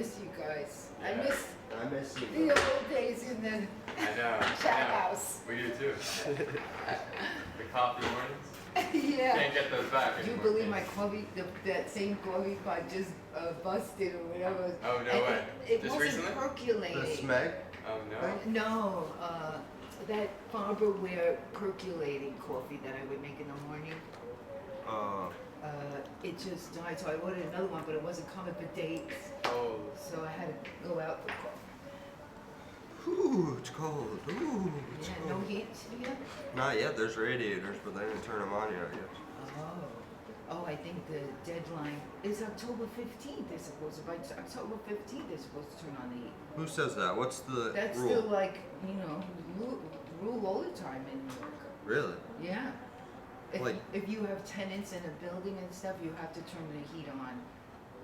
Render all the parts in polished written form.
miss you guys. Yeah. I I miss you. the old days in the I know. chat house. We do too. The coffee mornings. Yeah. Can't get those back Do you anymore. believe my coffee, that same coffee pot just busted or whatever? Oh, no And way. It Just wasn't recently? percolating. The smeg? Oh no. No, that Farberware percolating coffee that I would make in the morning. It just died, so I ordered another one, but it wasn't coming for dates. Oh. So I had to go out for coffee. Ooh, it's cold. Ooh, it's Yeah, cold. no heat here? Not yet. There's radiators, but they didn't turn them on yet, I guess. Oh, I think the deadline is October 15th. They're supposed to, by October 15th, they're supposed to turn on the heat. Who says that? What's the That's rule? still like, rule all the time in New York. Really? Yeah. Like- If you have tenants in a building and stuff, you have to turn the heat on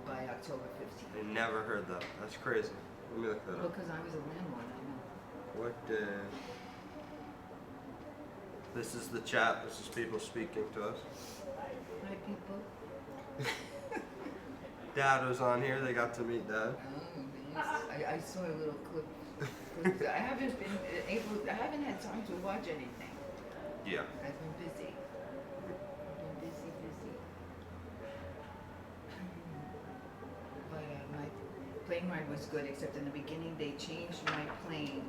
by October 15th. I never heard that. That's crazy. Let me look that up. Because I was a landlord, I know. What This is the chat. This is people speaking to us. Hi, people. Dad was on here. They got to meet Dad. Oh, yes. I saw a little clip. I haven't been able. I haven't had time to watch anything. Yeah. I've been busy. I've been busy. But my plane ride was good, except in the beginning they changed my plane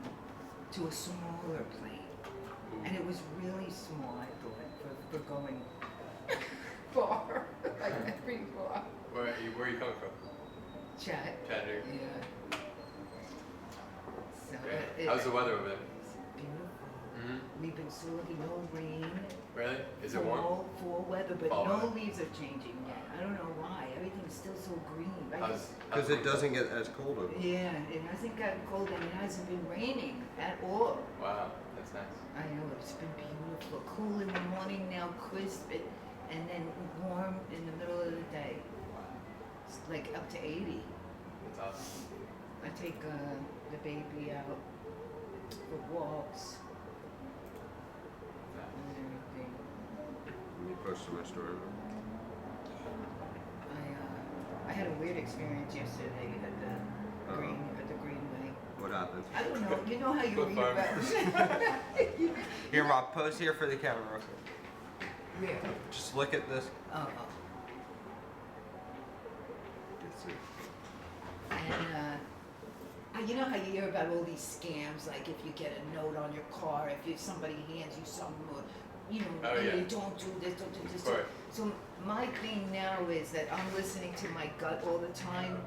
to a smaller plane, and it was really small. I thought for going far, like pretty far. Where are you coming from? Chat. Chattanooga. Yeah. So Okay. How's the weather over there? It's beautiful. Mm-hmm. We've been so lucky, no rain. Really? Is it warm? Fall weather, but Fall no weather. leaves are changing yet. I don't know why. Everything's still so green. Because it doesn't get as cold over. Yeah, it hasn't gotten cold and it hasn't been raining at all. Wow, that's nice. I know, it's been beautiful. Cool in the morning now, crisp, and then warm in the middle of the day. Wow. It's like up to 80. That's awesome. I take the baby out for walks and everything. You posted my story. I had a weird experience yesterday at the Greenway. What happened? I don't know. You know how you What read farm? about Here, Rob, pose here for the camera. Real quick. Where? Just look at this. Oh. Let's see. And you know how you hear about all these scams, like if you get a note on your car, if somebody hands you something, or Oh, yeah. don't do this, don't do this. Of course. So my thing now is that I'm listening to my gut all the time,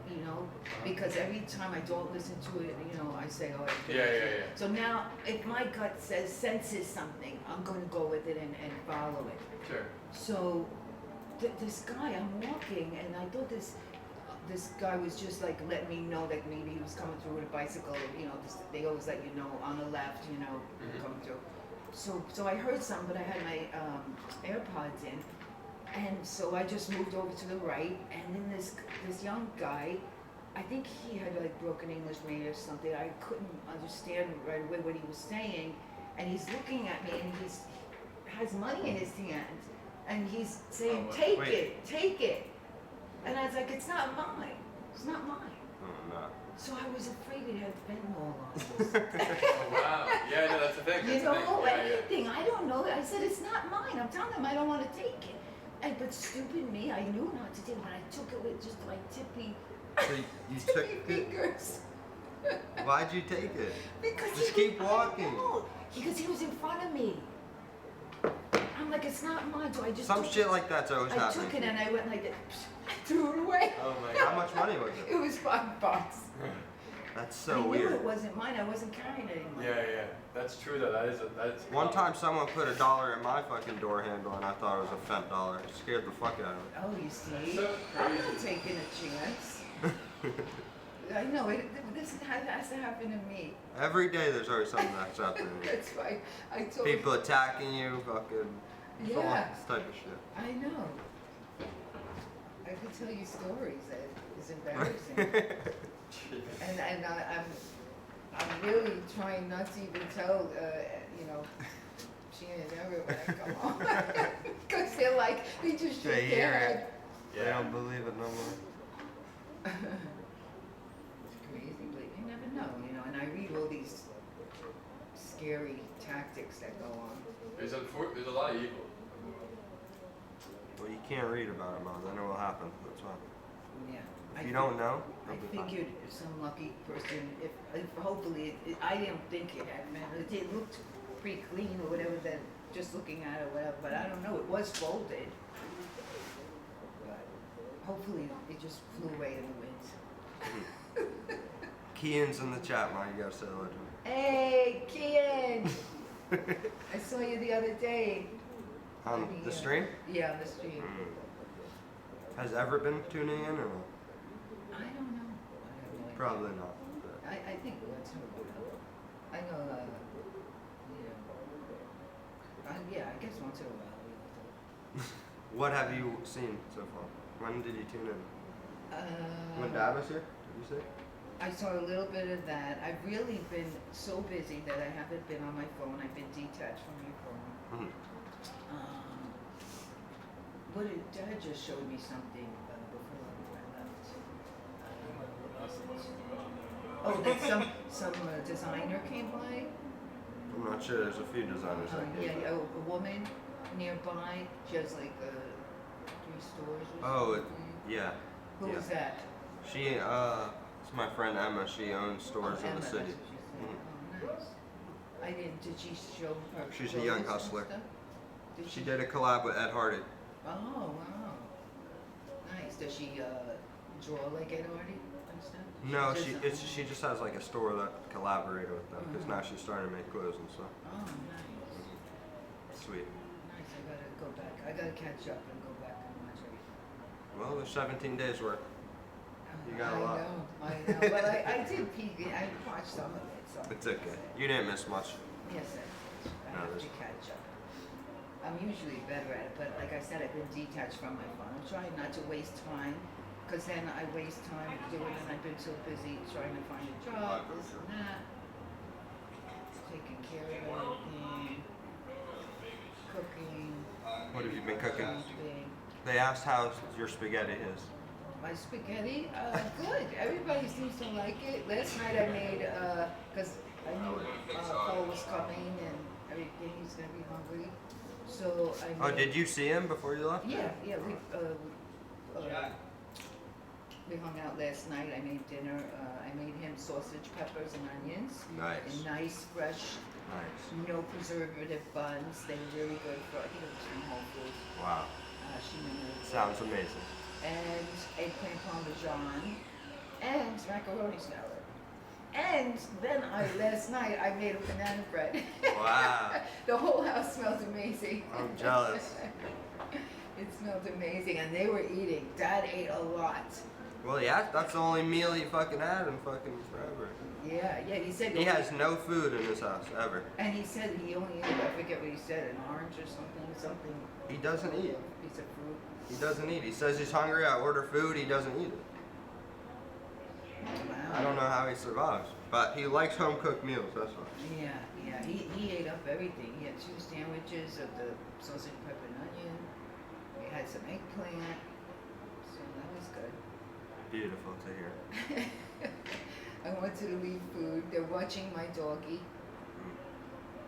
because every time I don't listen to it, I say, oh, I feel Yeah. So now, if my gut senses something, I'm going to go with it and follow it. Sure. So this guy, I'm walking, and I thought this guy was just like letting me know that maybe he was coming through with a bicycle. They always let you know on the left, Mm-hmm. coming through. So I heard something, but I had my AirPods in, and so I just moved over to the right, and then this young guy, I think he had like broken English maybe or something. I couldn't understand right away what he was saying, and he's looking at me, and he has money in his hand, and he's saying, "Take it," and I was like, "It's not mine. It's not mine." Oh, no. So I was afraid it had fentanyl on it. Oh, wow. Yeah, no, that's the thing. That's the thing. Anything. I don't know. I said, it's not mine. I'm telling them I don't want to take it. But stupid me, I knew not to take it, but I took it with just like tippy, So you took tippy it? fingers. Why'd you take it? Because Just keep walking. Because he was in front of me. I'm like, it's not mine. So I just Some took shit it. like that's always I happening. took it and I went like this. I threw it away. Oh my How god. much money was It it? was $5. That's I so knew weird. it wasn't mine. I wasn't carrying it anymore. Yeah. That's true though. That's One time someone put $1 in my fucking door handle and I thought it was a fent dollar. It scared the fuck out of me. Oh, you see? That's so I'm crazy. not taking a chance. I know, this has to happen to me. Every day there's always something that's happening. That's why I told People attacking you, fucking all Yeah. this type of shit. I know. I could tell you stories that is embarrassing. and I'm really trying not to even tell, Sheena and everyone when I come home. Because they're like, they just shake They their hear head. it. They don't believe it no more. scary tactics that go on. There's a lot of evil in the world. Well, you can't read about it, Mom. Then it will happen. That's why. Yeah. If you don't know, I it'll be fine. figured some lucky person, if hopefully, I didn't think it had been, it looked pretty clean or whatever, that just looking at it or whatever, but I don't know, it was folded. But hopefully it just flew away in the wind. Kian's in the chat, Mom. You gotta say hello to him. Hey, Kian! I saw you the other day. On the stream? Yeah, on the stream. Has ever been tuning in or no? I don't know. I have no idea. Probably not. I think once in a while. I know, yeah, I guess once in a while we will. What have you seen so far? When did you tune in? When Dad was here? Did you say? I saw a little bit of that. I've really been so busy that I haven't been on my phone. I've been detached from my phone. Mm-hmm. Dad just showed me something before I left. What was it? Oh, that some designer came by. I'm not sure. There's a few designers. Yeah, a woman nearby. She has like 3 stores or Oh, something. yeah. Who yeah. was that? She, it's my friend Emma. She owns stores in Emma, the city. that's what she said. Oh, nice. I didn't. Did she show her? She's a young clothes and hustler. stuff? She did a collab with Ed Hardy. Oh wow, nice. Does she draw like Ed Hardy and stuff? No, just, she just has like a store that collaborated with them because now she's starting to make clothes and stuff. Oh, nice. Sweet. Nice. I gotta go back. I gotta catch up and go back and watch everything. Well, there's 17 days worth. You got a lot. I know. But I did peek. I watched some of it. So. It's okay. You didn't miss much. Yes, I have to catch up. I'm usually better at it, but like I said, I've been detached from my phone. I'm trying not to waste time, because then I waste time doing it, and I've been so busy trying to find a job, this and that, taking care of everything, cooking. What have you been cooking? Sleeping. They asked how your spaghetti is. My spaghetti, good. Everybody seems to like it. Last night I made, because I knew Paul was coming and everything. He's gonna be hungry. So I made, Oh, did you see him before you left? Yeah, we hung out last night. I made dinner. I made him sausage, peppers, and onions. Nice. And nice, fresh, Nice. no preservative buns. They were really good for, I think it was from Whole Foods. Wow. She made it. Sounds amazing. And eggplant parmesan, and macaroni salad. And then last night I made a banana bread. Wow. The whole house smells amazing. I'm jealous. It smelled amazing, and they were eating. Dad ate a lot. Well, yeah, that's the only meal he fucking had in fucking forever. Yeah, he said He has no food in his house, ever. And he said he only ate, I forget what he said, an orange or something. He doesn't eat. A piece of fruit. He doesn't eat. He says he's hungry, I order food, he doesn't eat it. Wow. I don't know how he survives. But he likes home-cooked meals, that's why. Yeah. He ate up everything. He had 2 sandwiches of the sausage, pepper, and onion. We had some eggplant. So that was good. Beautiful to hear. I wanted to leave food. They're watching my doggie.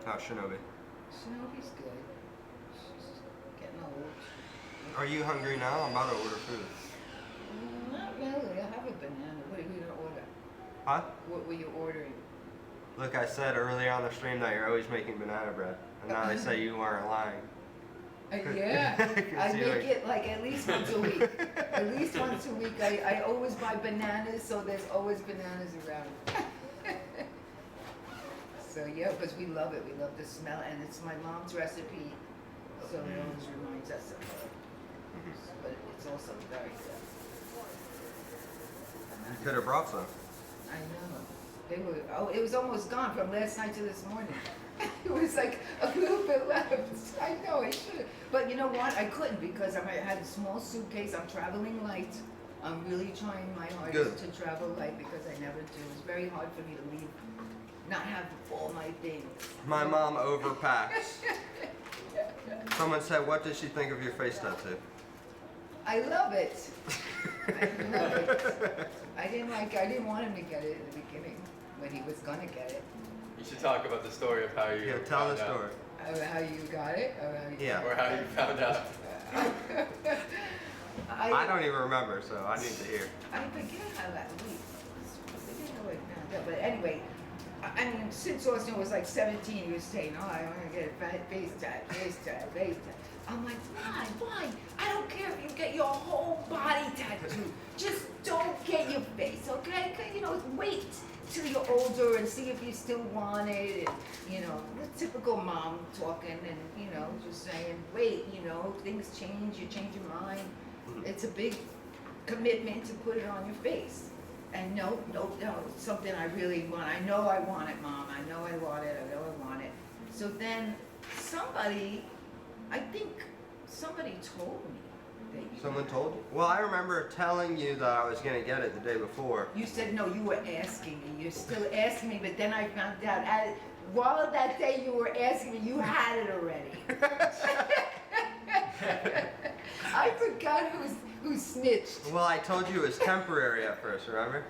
How's Shinobi? Shinobi's good. She's getting old. Are you hungry now? I'm about to order food. Not really. I have a banana. What are you gonna order? Huh? What were you ordering? Look, I said earlier on the stream that you're always making banana bread. And now they say you weren't lying. Yeah, I make it like at least once a week. At least once a week. I always buy bananas, so there's always bananas around. So yeah, because we love it. We love the smell, and it's my mom's recipe, so it always reminds us of her. But it's also very good. You could have brought some. I know. They were. Oh, it was almost gone from last night to this morning. It was like a little bit left. I know I should have, but you know what? I couldn't because I had a small suitcase. I'm traveling light. I'm really trying my hardest to travel light because I never do. It's very hard for me to leave, not have all my things. My mom overpacks. Someone said, what did she think of your face tattoo? I love it. I love it. I didn't want him to get it in the beginning when he was gonna get it. You should talk about the story of how you Yeah, tell the found out. story. How you got it? Or how you Yeah. Or how you found out. I don't even remember, so I need to hear. I forget how that wait. I forget how I found out. But anyway, I mean, since Austin was like 17, he was saying, "Oh, I want to get a face tat, face tat, face tat." I'm like, why? I don't care if you get your whole body tattooed. Just don't get your face, okay? 'Cause, you know, wait till you're older and see if you still want it. And, you know, the typical mom talking and, you know, just saying, wait, you know, things change, you change your mind. It's a big commitment to put it on your face. And no, it's something I really want. I know I want it, Mom. I know I want it. I know I want it. So then I think somebody told me that you Someone had told it. you? Well, I remember telling you that I was gonna get it the day before. You said no, you were asking me. You're still asking me, but then I found out while that day you were asking me, you had it already. I forgot who snitched. Well, I told you it was temporary at first, remember?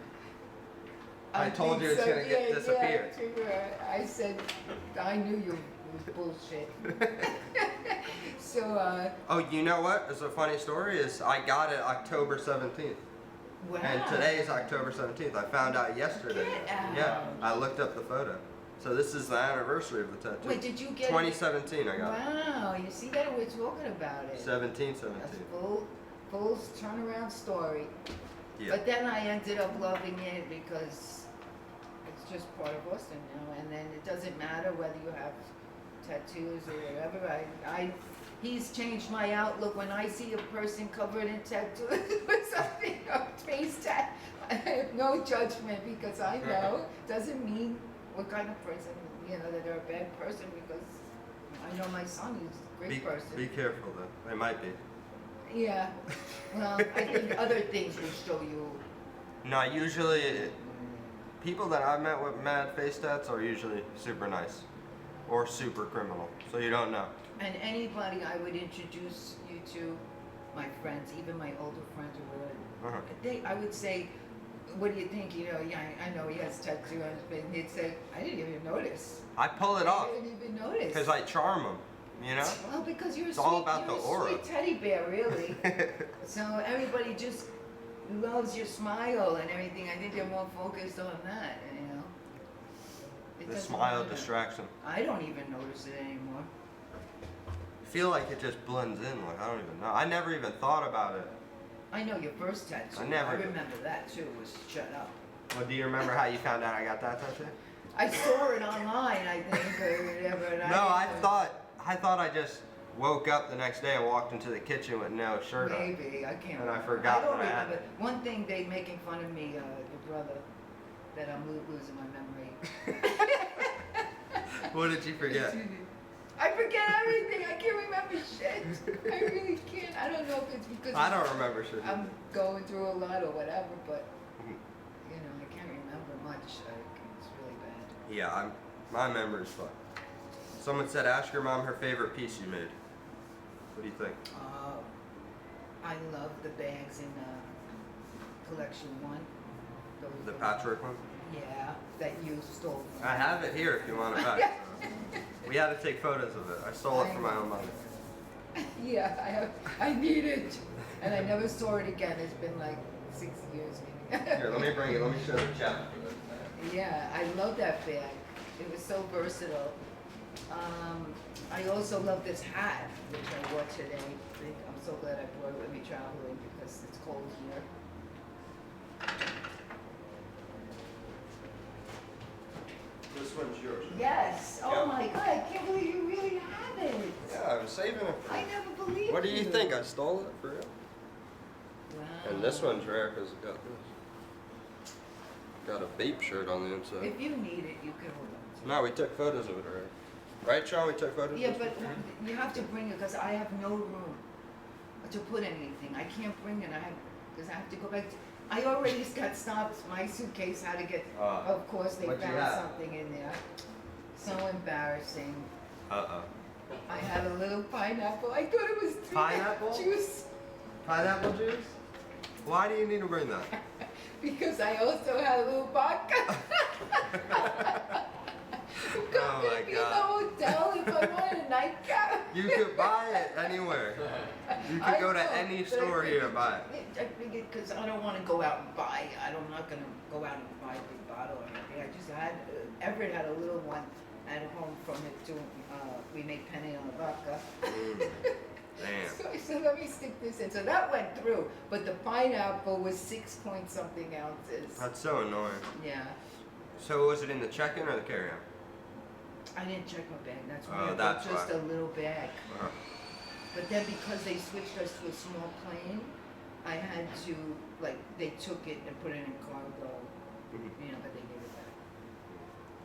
I told think you it's so, gonna get disappeared. Yeah, I said I knew you was bullshit. So Oh, you know what? It's a funny story. Is I got it October 17th, wow. and today is October 17th. I found out yesterday. Get out. Yeah, I looked up the photo. So this is the anniversary of the tattoo. Wait, did you get 2017? I got Wow, you see that we're talking about it. it. 17. That's full turnaround story. Yeah. But then I ended up loving it because it's just part of Austin now, and then it doesn't matter whether you have tattoos or whatever. He's changed my outlook when I see a person covered in tattoos or something, or face tat. I have no judgment because I know doesn't mean what kind of person, you know, that they're a bad person, because I know my son is a great person. Be careful though. They might be. Yeah. Well, I think other things will show you. No, usually people that I've met with mad face tats are usually super nice or super criminal. So you don't know. And anybody I would introduce you to, my friends, even my older friends or whatever, I would say, what do you think? You know, yeah, I know he has tattoo on his face. And they'd say, I didn't even notice. I pull it off I didn't even notice. because I charm them. You know. Well, because you're It's all about you're the a aura. sweet teddy bear, really. So everybody just loves your smile and everything. I think they're more focused on that, you know. It The doesn't smile matter. distraction. I don't even notice it anymore. I feel like it just blends in. Like I don't even know. I never even thought about it. I know your first tattoo. I never- remember that too. Was shut up. Well, do you remember how you found out I got that tattoo? I saw it online, I think, or whatever. And No, I thought I just woke up the next day and walked into the kitchen with no shirt on. Maybe I can't. And I remember. forgot I don't that I had remember. it. One thing they making fun of me, your brother, that I'm losing my memory. What did you forget? I forget everything. I can't remember shit. I really can't. I don't know if it's because I don't remember shit. I'm going through a lot or whatever, but Mhm. you know, I can't remember much. It's really bad. Yeah, my memory's fucked. Someone said, ask your mom her favorite piece you made. What do you think? I love the bags in collection 1. Those The are- patchwork one? Yeah, that you stole from I me. have it here if you want it back. We had to take photos of it. I stole it from my own money. Yeah, I need it. And I never saw it again. It's been like 6 years maybe. Here, let me bring it. Let me show the chat. Yeah, I love that bag. It was so versatile. I also love this hat, which I wore today. I'm so glad I brought it with me traveling because it's cold here. This one's yours. Yes. Oh Yeah. my God! I can't believe you really have it. Yeah, I was saving it for I you. never believed. What do you think? I stole it for real? Wow. And this one's rare because it got this. Got a vape shirt on the inside. If you need it, you can hold on to No, we took photos of it already. Right, Sean? We took photos it. Yeah, of it? but you have to bring it because I have no room to put anything. I can't bring it. Because I have to go back. I already got stopped. My suitcase had to get. Of course, they what'd you found have? something in there. So embarrassing. Uh-oh. I had a little pineapple. I thought it was Pineapple? juice Pineapple juice? Why do you need to bring that? because I also had a little vodka. You can go to any store here and buy it. I figured, because I don't want to go out and buy. I'm not going to go out and buy a big bottle or anything. I just had, Everett had a little one at home from it too. We made penne on the vodka. Damn. So I said, let me stick this in. So that went through, but the pineapple was 6 point something ounces. That's so annoying. Yeah. So was it in the check-in or the carry-on? I didn't check my bag. That's Oh, why I bought that's just why. a little bag. Uh-huh. But then because they switched us to a small plane, I had to, like, they took it and put it in cargo, Mhm. but they gave it back.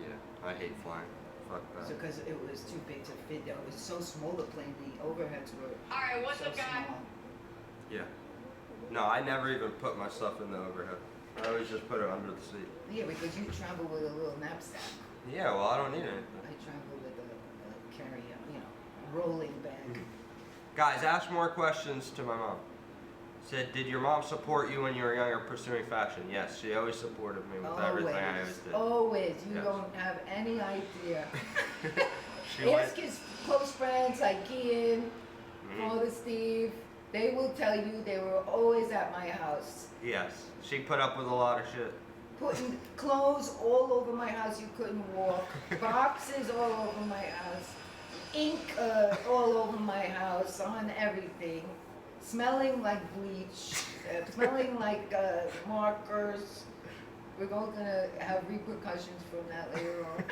Yeah, I hate flying. Fuck So that. because it was too big to fit, it was so small the plane, the overheads were Alright, what's so up, guy? small. Yeah. No, I never even put my stuff in the overhead. I always just put it under the seat. Yeah, because you travel with a little knapsack. Yeah, well, I don't need anything. I travel with a carry-on, rolling bag. Guys, ask more questions to my mom. Said, did your mom support you when you were younger pursuing fashion? Yes, she always supported me with everything I always did. Always. You Yes. don't have any idea. She went, Ask his close friends like Ian, Father Steve. They will tell you they were always at my house. yes, she put up with a lot of shit. Putting clothes all over my house, you couldn't walk. Boxes all over my house. Ink all over my house, on everything. Smelling like bleach. Smelling like markers. We're all gonna have repercussions from that later on.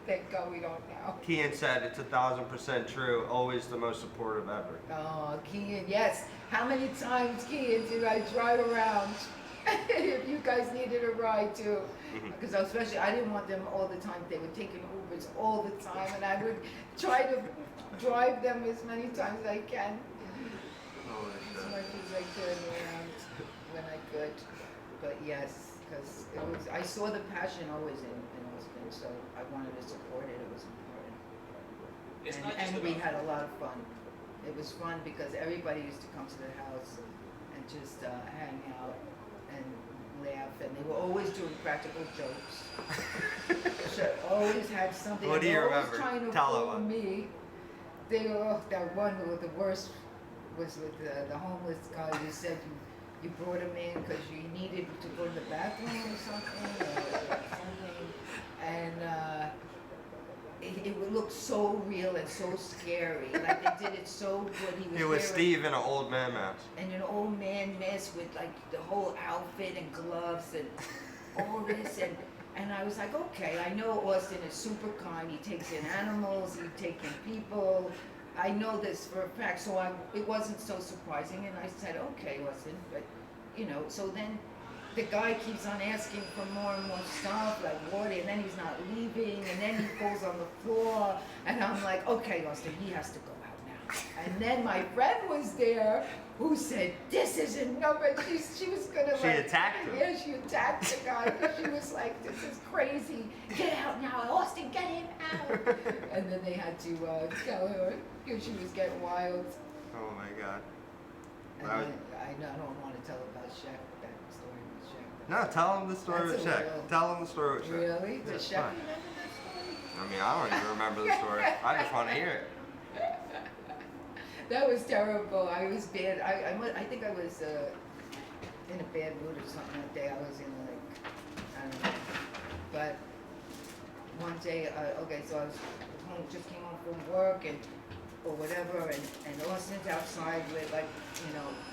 Thank God we don't now. Kian said it's 1,000% true. Always the most supportive ever. Oh, Kian, yes. How many times, Kian, did I drive around? If you guys needed a ride too. Because especially, I didn't want them all the time. They were taking Ubers all the time, and I would try to drive them as many times as I can. Holy As shit. much as I could around when I could. But yes, because I saw the passion always in Austin, so I wanted to support it. It was important. It's not just And we about- had a lot of fun. It was fun because everybody used to come to the house and just hang out and laugh, and they were always doing practical jokes. So always had something. What and do you they were always remember? Trying to Tell fool them. me. They were that one who the worst was with the homeless guy. You said you brought him in because you needed to go to the bathroom or something, and it would look so real and so scary. Like they did it so good. He was It was wearing Steve in an old man mask. and an old man mess with like the whole outfit and gloves and all this and I was like, okay, I know Austin is super kind. He takes in animals, he takes in people. I know this for a fact, so it wasn't so surprising, and I said, okay, Austin, but so then the guy keeps on asking for more and more stuff, like water, and then he's not leaving, and then he falls on the floor, and I'm like, okay, Austin, he has to go out now. And then my friend was there who said, this isn't enough, and she was gonna She attacked him. Yeah, she attacked the guy, because she was like, this is crazy, get out now, Austin, get him out. And then they had to tell her, because she was getting wild. Oh my god. And Wow. then, I don't want to tell about Shaq, that story with Shaq. No, tell him the story That's with a Shaq. real- Tell him the story with Shaq. Really? Yeah, Does it's Shaq fine. remember that story? I mean, I don't even remember the story. I just want to hear it. That was terrible. I was bad. I think I was in a bad mood or something that day. I was in like, I don't know. But one day, okay, so I was home, just came home from work or whatever, and Austin's outside with like,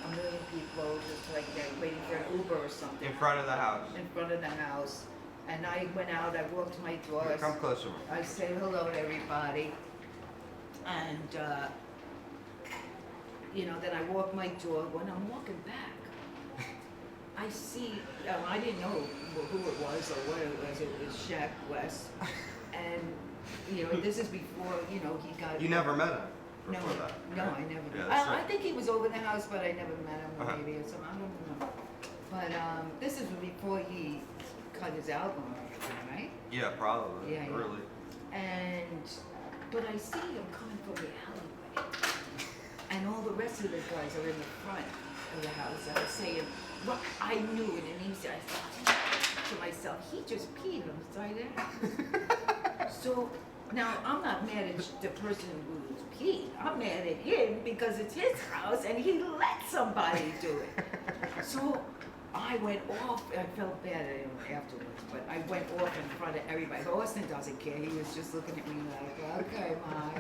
a million people just like they're waiting for an Uber or something. In front of the house. In front of the house. And I went out, I walked my Here, doors. come closer. I said hello to everybody, and then I walk my dog. When I'm walking back, I see. I didn't know who it was or what it was. It was Shaq West, and this is before he got. You never met him No, before that? no, right? I never. Yeah, I that's right. think he was over the house, but I never met him, or Uh-huh. maybe or something. I don't remember. But this is before he cut his album or everything, right? Yeah, probably. Yeah, yeah. Really. But I see him coming from the alleyway, and all the rest of the guys are in the front of the house. I was saying, well, I knew it, and I thought to myself, he just peed on the side of the house. So Now, I'm not mad at the person who's peed. I'm mad at him because it's his house and he let somebody do it. So I went off. I felt bad at him afterwards, but I went off in front of everybody. But Austin doesn't care. He was just looking at me like, okay, Ma.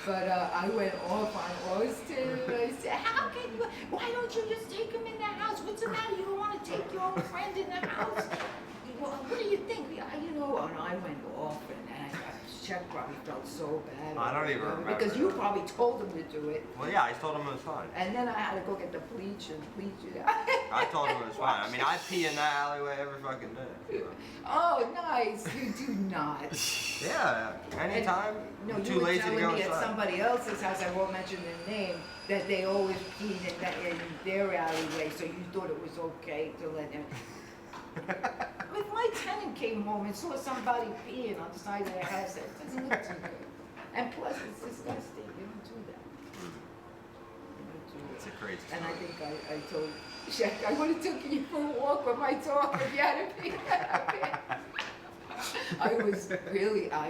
But I went off on Austin. And I said, how can you? Why don't you just take him in the house? What's the matter? You don't want to take your own friend in the house? Well, what do you think? You know, and I went off, and Chuck probably felt so bad. I don't even remember. Because you probably told him to do it. Well, yeah, I told him it was fine. And then I had to go get the bleach and bleach it. I told him it was fine. I mean, I pee in that alleyway every fucking day. So. Oh, nice. You do not. Yeah, anytime. No, I'm you too were lazy to telling go me at inside. somebody else's house, I won't mention their name, that they always peed in their alleyway, so you thought it was okay to let them. If my tenant came home and saw somebody peeing on the side of their house, that doesn't look too good. And plus, it's disgusting. You don't do that. You don't do It's it. a crazy story. And I think I told Shaq, I would have taken you for a walk with my dog if you had to pee. I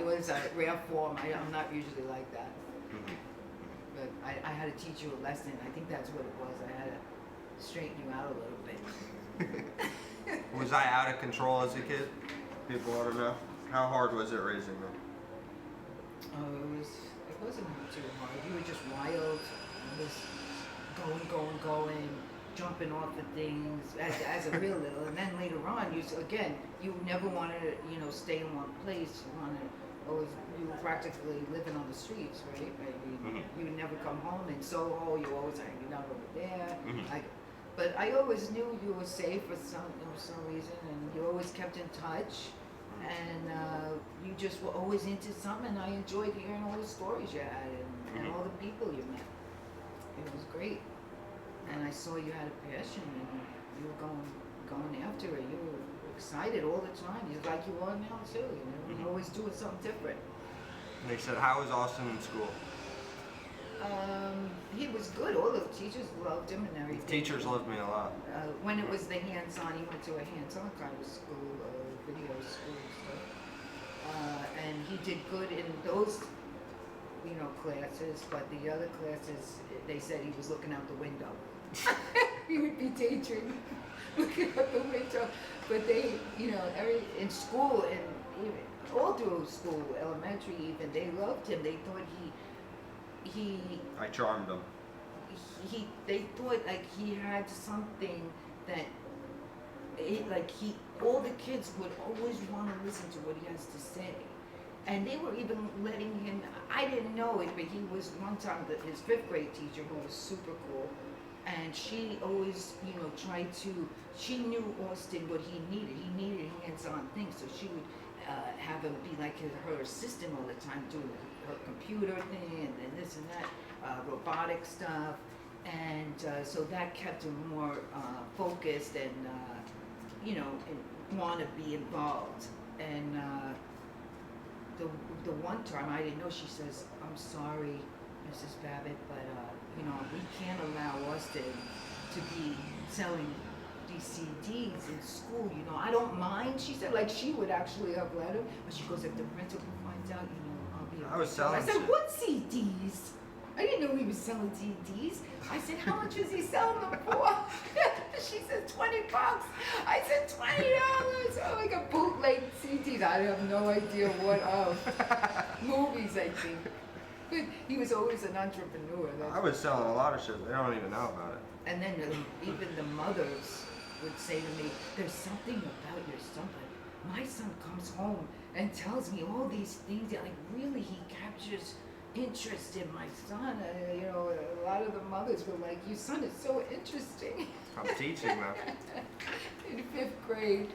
was a rare form. I'm not usually like that. But I had to teach you a lesson. I think that's what it was. I had to straighten you out a little bit. Was I out of control as a kid? People want to know. How hard was it raising them? Oh, it wasn't too hard. You were just wild. It was going, jumping off of things as a real little. And then later on, you never wanted to, stay in one place. You were practically living on the streets, right? You would never come home in Soho. You were always hanging out over there. But I always knew you were safe for some reason, and you always kept in touch, and you just were always into something. And I enjoyed hearing all the stories you had and all the people you met. It was great, and I saw you had a passion, and you were going after it. You were excited all the time, like you are now too. Always doing something different. And they said, how was Austin in school? He was good. All the teachers loved him and everything. Teachers loved me a lot. When it was the hands-on, he went to a hands-on kind of school, video school and stuff. And he did good in those, classes. But the other classes, they said he was looking out the window. He would be daydreaming, looking out the window. But they, in school and even all through school, elementary even, they loved him. They thought I charmed them. They thought like he had something that all the kids would always want to listen to what he has to say. And they were even letting him, I didn't know it, but he was one time his 5th grade teacher who was super cool. And she always, she knew Austin what he needed. He needed hands-on things, so she would have him be like her assistant all the time, doing her computer thing and this and that, robotic stuff. And so that kept him more focused and, and want to be involved. And the one time, I didn't know, she says, I'm sorry, Mrs. Babbitt, but we can't allow Austin to be selling these CDs in school. I don't mind. She said, like, she would actually have let him, but she goes, if the principal finds out, I'll be. I was selling. I said, what CDs? I didn't know he was selling CDs. I said, how much is he selling them for? She said, $20. I said, $20. Oh, like a bootleg CDs. I have no idea what of. Movies, I think. But he was always an entrepreneur. I was selling a lot of shit. They don't even know about it. And then even the mothers would say to me, there's something about your son. But my son comes home and tells me all these things. Like, really, he captures interest in my son. A lot of the mothers were like, your son is so interesting. I'm teaching now. In 5th grade.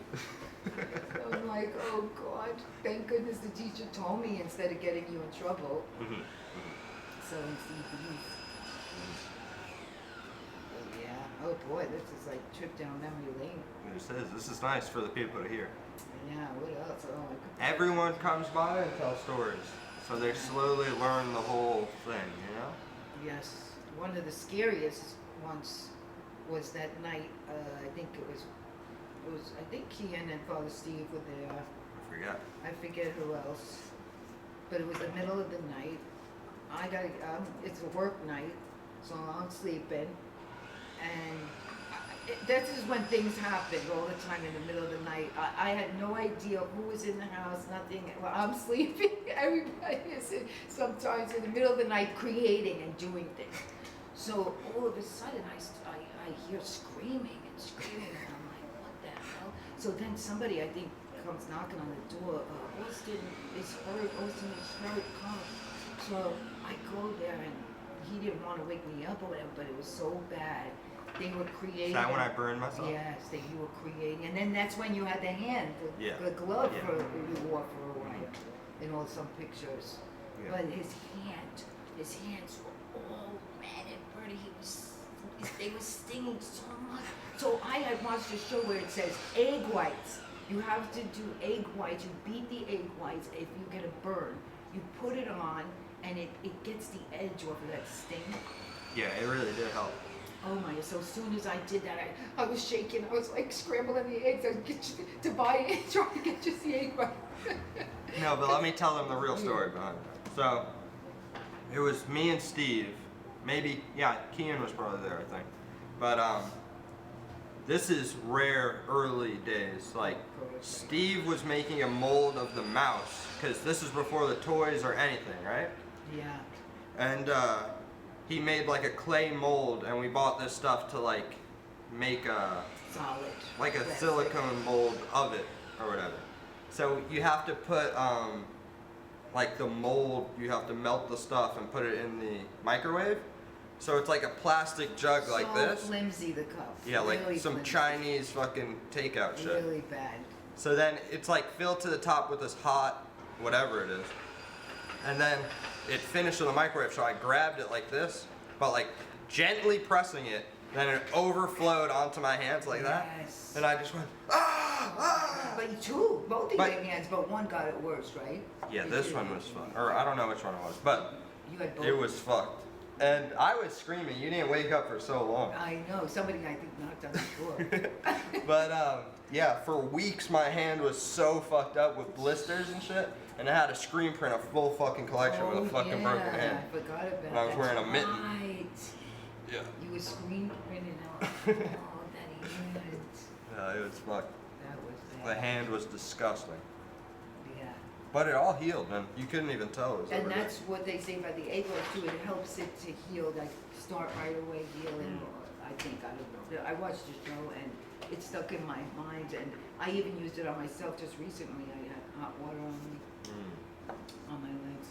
I'm like, oh God, thank goodness the teacher told me instead of getting you in trouble. So yeah, oh boy, this is like trip down memory lane. It says this is nice for the people to hear. Yeah, what else? Oh my God. Everyone comes by and tells stories, so they slowly learn the whole thing, Yes, one of the scariest ones was that night. I think I think Kian and Father Steve were there. I forget. I forget who else. but it was the middle of the night. It's a work night, so I'm sleeping, and this is when things happen all the time in the middle of the night. I had no idea who was in the house, nothing. Well, I'm sleeping. Everybody is sometimes in the middle of the night creating and doing things. So all of a sudden, I hear screaming and screaming, and I'm like, what the hell? So then somebody, I think, comes knocking on the door. Austin is hurt. Austin is hurt. Come. So I go there, and he didn't want to wake me up or whatever, but it was so bad. They were creating. Is that when I burned myself? Yes, you were creating, and then that's when you had the hand, the glove Yeah. you wore for a while, in all some pictures. Yeah. But his hands were all red and burning. They were stinging so much. So I had watched a show where it says egg whites. You have to do egg whites. You beat the egg whites if you get a burn. You put it on, and it gets the edge off of that sting. Yeah, it really did help. Oh my, so as soon as I did that, I was shaking. I was like scrambling the eggs. I was get you to buy it, trying to get just the egg white. No, but let me tell them the real story behind it. So, it was me and Steve. Maybe, yeah, Kian was probably there, I think. But, this is rare early days. Like, Steve was making a mold of the mouse, because this is before the toys or anything, right? Yeah. And, he made like a clay mold, and we bought this stuff to like make a Solid. like a plastic. silicone mold of it or whatever. So you have to put like the mold, you have to melt the stuff and put it in the microwave. So it's like a plastic jug like So this. flimsy, the cup. Yeah, like Really some flimsy. Chinese fucking takeout shit. Really bad. So then it's like filled to the top with this hot whatever it is. And then it finished in the microwave, so I grabbed it like this, but like gently pressing it, then it overflowed onto my hands like that. Yes. And I just went, ah! But both of your hands, but one got it worse, right? Yeah, this one was fun. Or I don't know which one it was, but You had both. it was fucked. And I was screaming. You didn't wake up for so long. I know. Somebody, I think, knocked on the door. But yeah, for weeks my hand was so fucked up with blisters and shit, and I had a screen print, a full fucking collection with a fucking broken hand. I forgot about that. And I was wearing a mitten. Right. Yeah. You were screen printing out all that hand. Yeah, it was fucked. That was bad. The hand was disgusting. Yeah. But it all healed, and you couldn't even tell it was And over that's what they say about the egg white too. It helps it to heal, like start right away healing. I think, I don't know. I watched the show and it stuck in my mind, and I even used it on myself just recently. I had hot water on me, on my legs,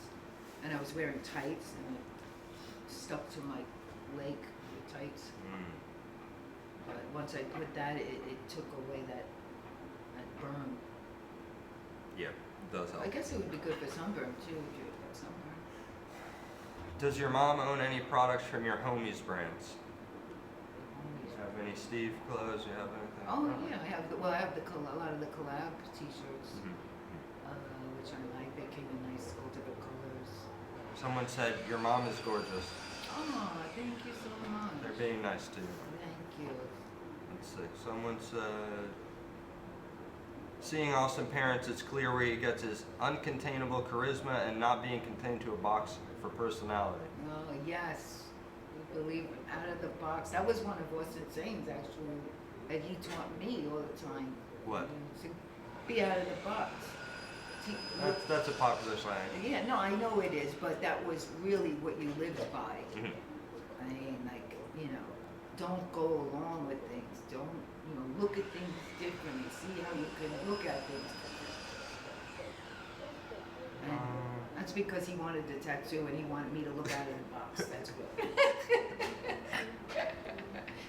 and I was wearing tights, and it stuck to my leg with tights. But once I put that, it took away that burn. Yeah, it does help. I guess it would be good for sunburn too, if you got sunburn. Does your mom own any products from your homies brands? You have any Steve clothes? You have anything? Oh yeah, I have a lot of the collab T-shirts, which I like. They came in nice, all different colors. Someone said your mom is gorgeous. Oh, thank you so much. They're being nice to you. Thank you. Let's see. Someone said, seeing Austin parents, it's clear where he gets his uncontainable charisma and not being contained to a box for personality. Oh yes, we believe out of the box. That was one of Austin's sayings actually, that he taught me all the time. What? To be out of the box. That's a popular slang. Yeah, no, I know it is, but that was really what you lived by. I mean, like, don't go along with things. Don't, look at things differently. See how you can look at things differently. And that's because he wanted the tattoo and he wanted me to look out of the box. That's good.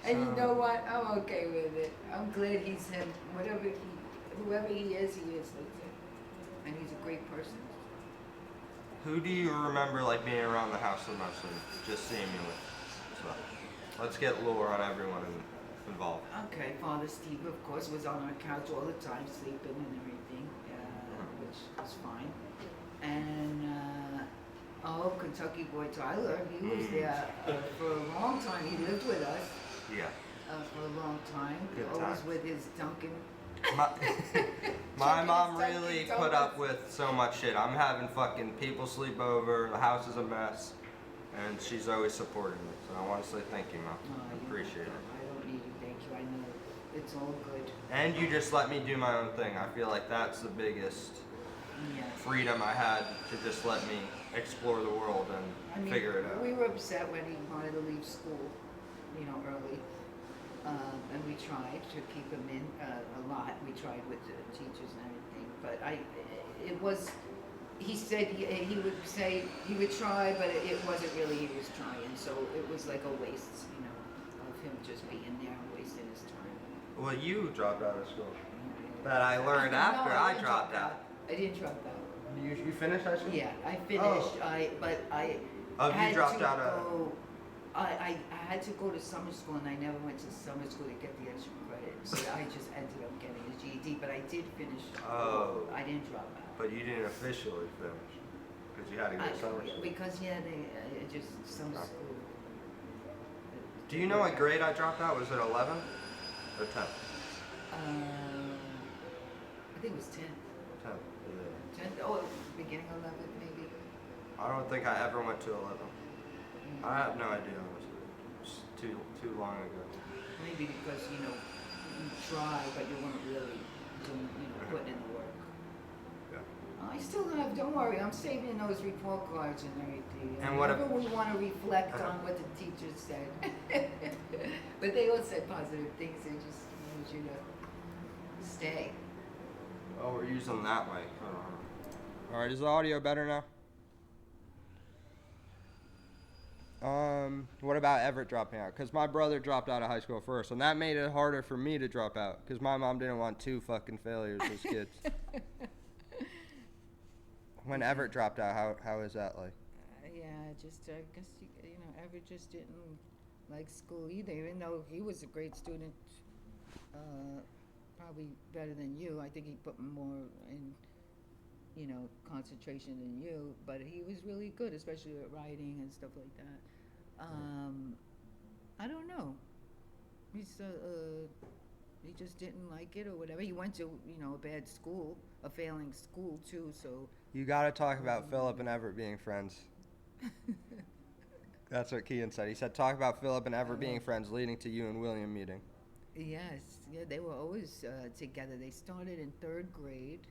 And you know what? I'm okay with it. I'm glad he's him. Whoever he is, that's it. And he's a great person. Who do you remember like being around the house the most and just seeing me with? So, let's get lore on everyone involved. Okay, Father Steve, of course, was on our couch all the time, sleeping and everything, which was fine. And, Kentucky boy Tyler, he was there for a long time. He lived with us. Yeah. For a long time. Good Always times. with his Duncan. My chicken mom and really Dunkin' put up Donuts. with so much shit. I'm having fucking people sleep over, the house is a mess, and she's always supporting me. So I want to say thank you, Mom. No, I you appreciate don't. it. I don't need to thank you. I know it's all good. And you just let me do my own thing. I feel like that's the biggest Yeah. freedom I had, to just let me explore the world and I mean, figure it out. we were upset when he wanted to leave school, early. And we tried to keep him in a lot. We tried with the teachers and everything. But he said he would say he would try, but it wasn't really he was trying. So it was like a waste, of him just being there and wasting his time. Well, you dropped out of school. That I learned after No, I didn't dropped drop out. I didn't drop out. You finished high school? Yeah, I finished. Oh. But I Oh, you had dropped to out go. I had to go to summer school, and I never went to summer school to get the extra credit. So I just ended up getting a GED. But I did finish. Oh. I didn't drop out. But you didn't officially finish because you had to go to summer school. Because they just summer Oh. school. Do you know what grade I dropped out? Was it 11 or 10? I think it was 10. 10. Yeah. 10. Oh, beginning 11 maybe. I don't think I ever went to 11. I have no idea, honestly. It's too long ago. Maybe because you try, but you weren't really doing, putting in the work. Yeah. I still have. Don't worry, I'm saving those report cards and everything. And what whenever we want to reflect on what the teachers said, but they all said positive things. They just wanted you to stay. Oh, we're using that mic. All right, is the audio better now? What about Everett dropping out? Because my brother dropped out of high school first, and that made it harder for me to drop out because my mom didn't want 2 fucking failures as kids. When Everett dropped out, how is that like? Yeah, just I guess Everett just didn't like school either, even though he was a great student. Probably better than you. I think he put more in, concentration than you. But he was really good, especially at writing and stuff like that. I don't know. He just didn't like it or whatever. He went to a bad school, a failing school too. So You gotta talk about Philip and Everett being friends. That's what Kean said. He said, talk about Philip and Everett being friends, leading to you and William meeting. Yes, yeah, they were always together. They started in 3rd grade.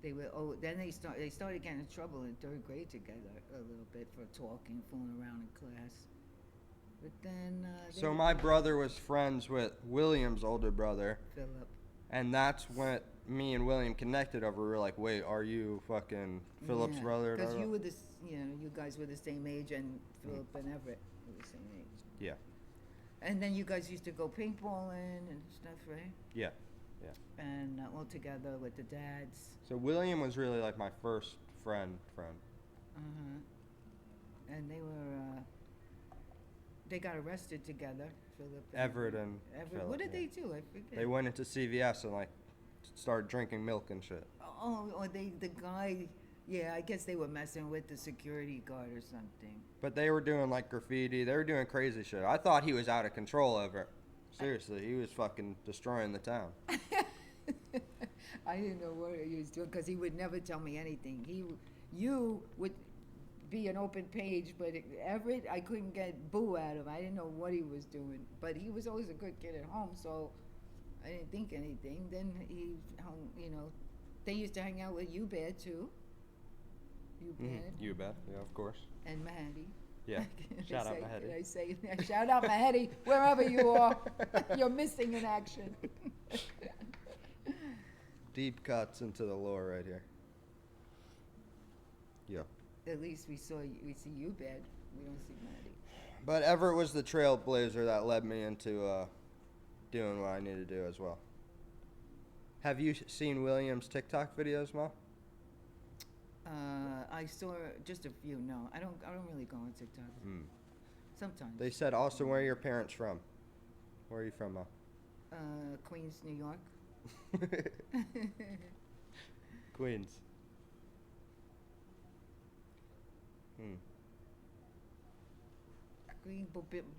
Then they started getting in trouble in 3rd grade together a little bit for talking, fooling around in class. But then So my brother was friends with William's older brother, Philip. and that's when me and William connected over. We were like, wait, are you fucking Philip's brother? Because you were you guys were the same age, and Philip and Everett were the same age. Yeah. And then you guys used to go paintballing and stuff, right? Yeah. And all together with the dads. So William was really like my first friend. And they got arrested together, Philip. Everett and Everett. Philip, What did yeah. they do? I forget. They went into CVS and started drinking milk and shit. Oh, or the guy. Yeah, I guess they were messing with the security guard or something. But they were doing graffiti. They were doing crazy shit. I thought he was out of control over it. Seriously, he was fucking destroying the town. I didn't know what he was doing because he would never tell me anything. You would be an open page, but Everett, I couldn't get boo out of him. I didn't know what he was doing, but he was always a good kid at home, so I didn't think anything. Then he hung, they used to hang out with you, Bad too. You Bad. You bet. Yeah, of course. And Maddie. Yeah. Shout out Mahedi. Did I say that? Shout out Mahedi, wherever you are. You're missing in action. Deep cuts into the lore right here. Yeah. At least we see you, Bad. We don't see Maddie. But Everett was the trailblazer that led me into doing what I need to do as well. Have you seen William's TikTok videos, Ma? I saw just a few. No, I don't really go on TikTok. Sometimes. They said also, where are your parents from? Where are you from, Ma? Queens, New York. Queens.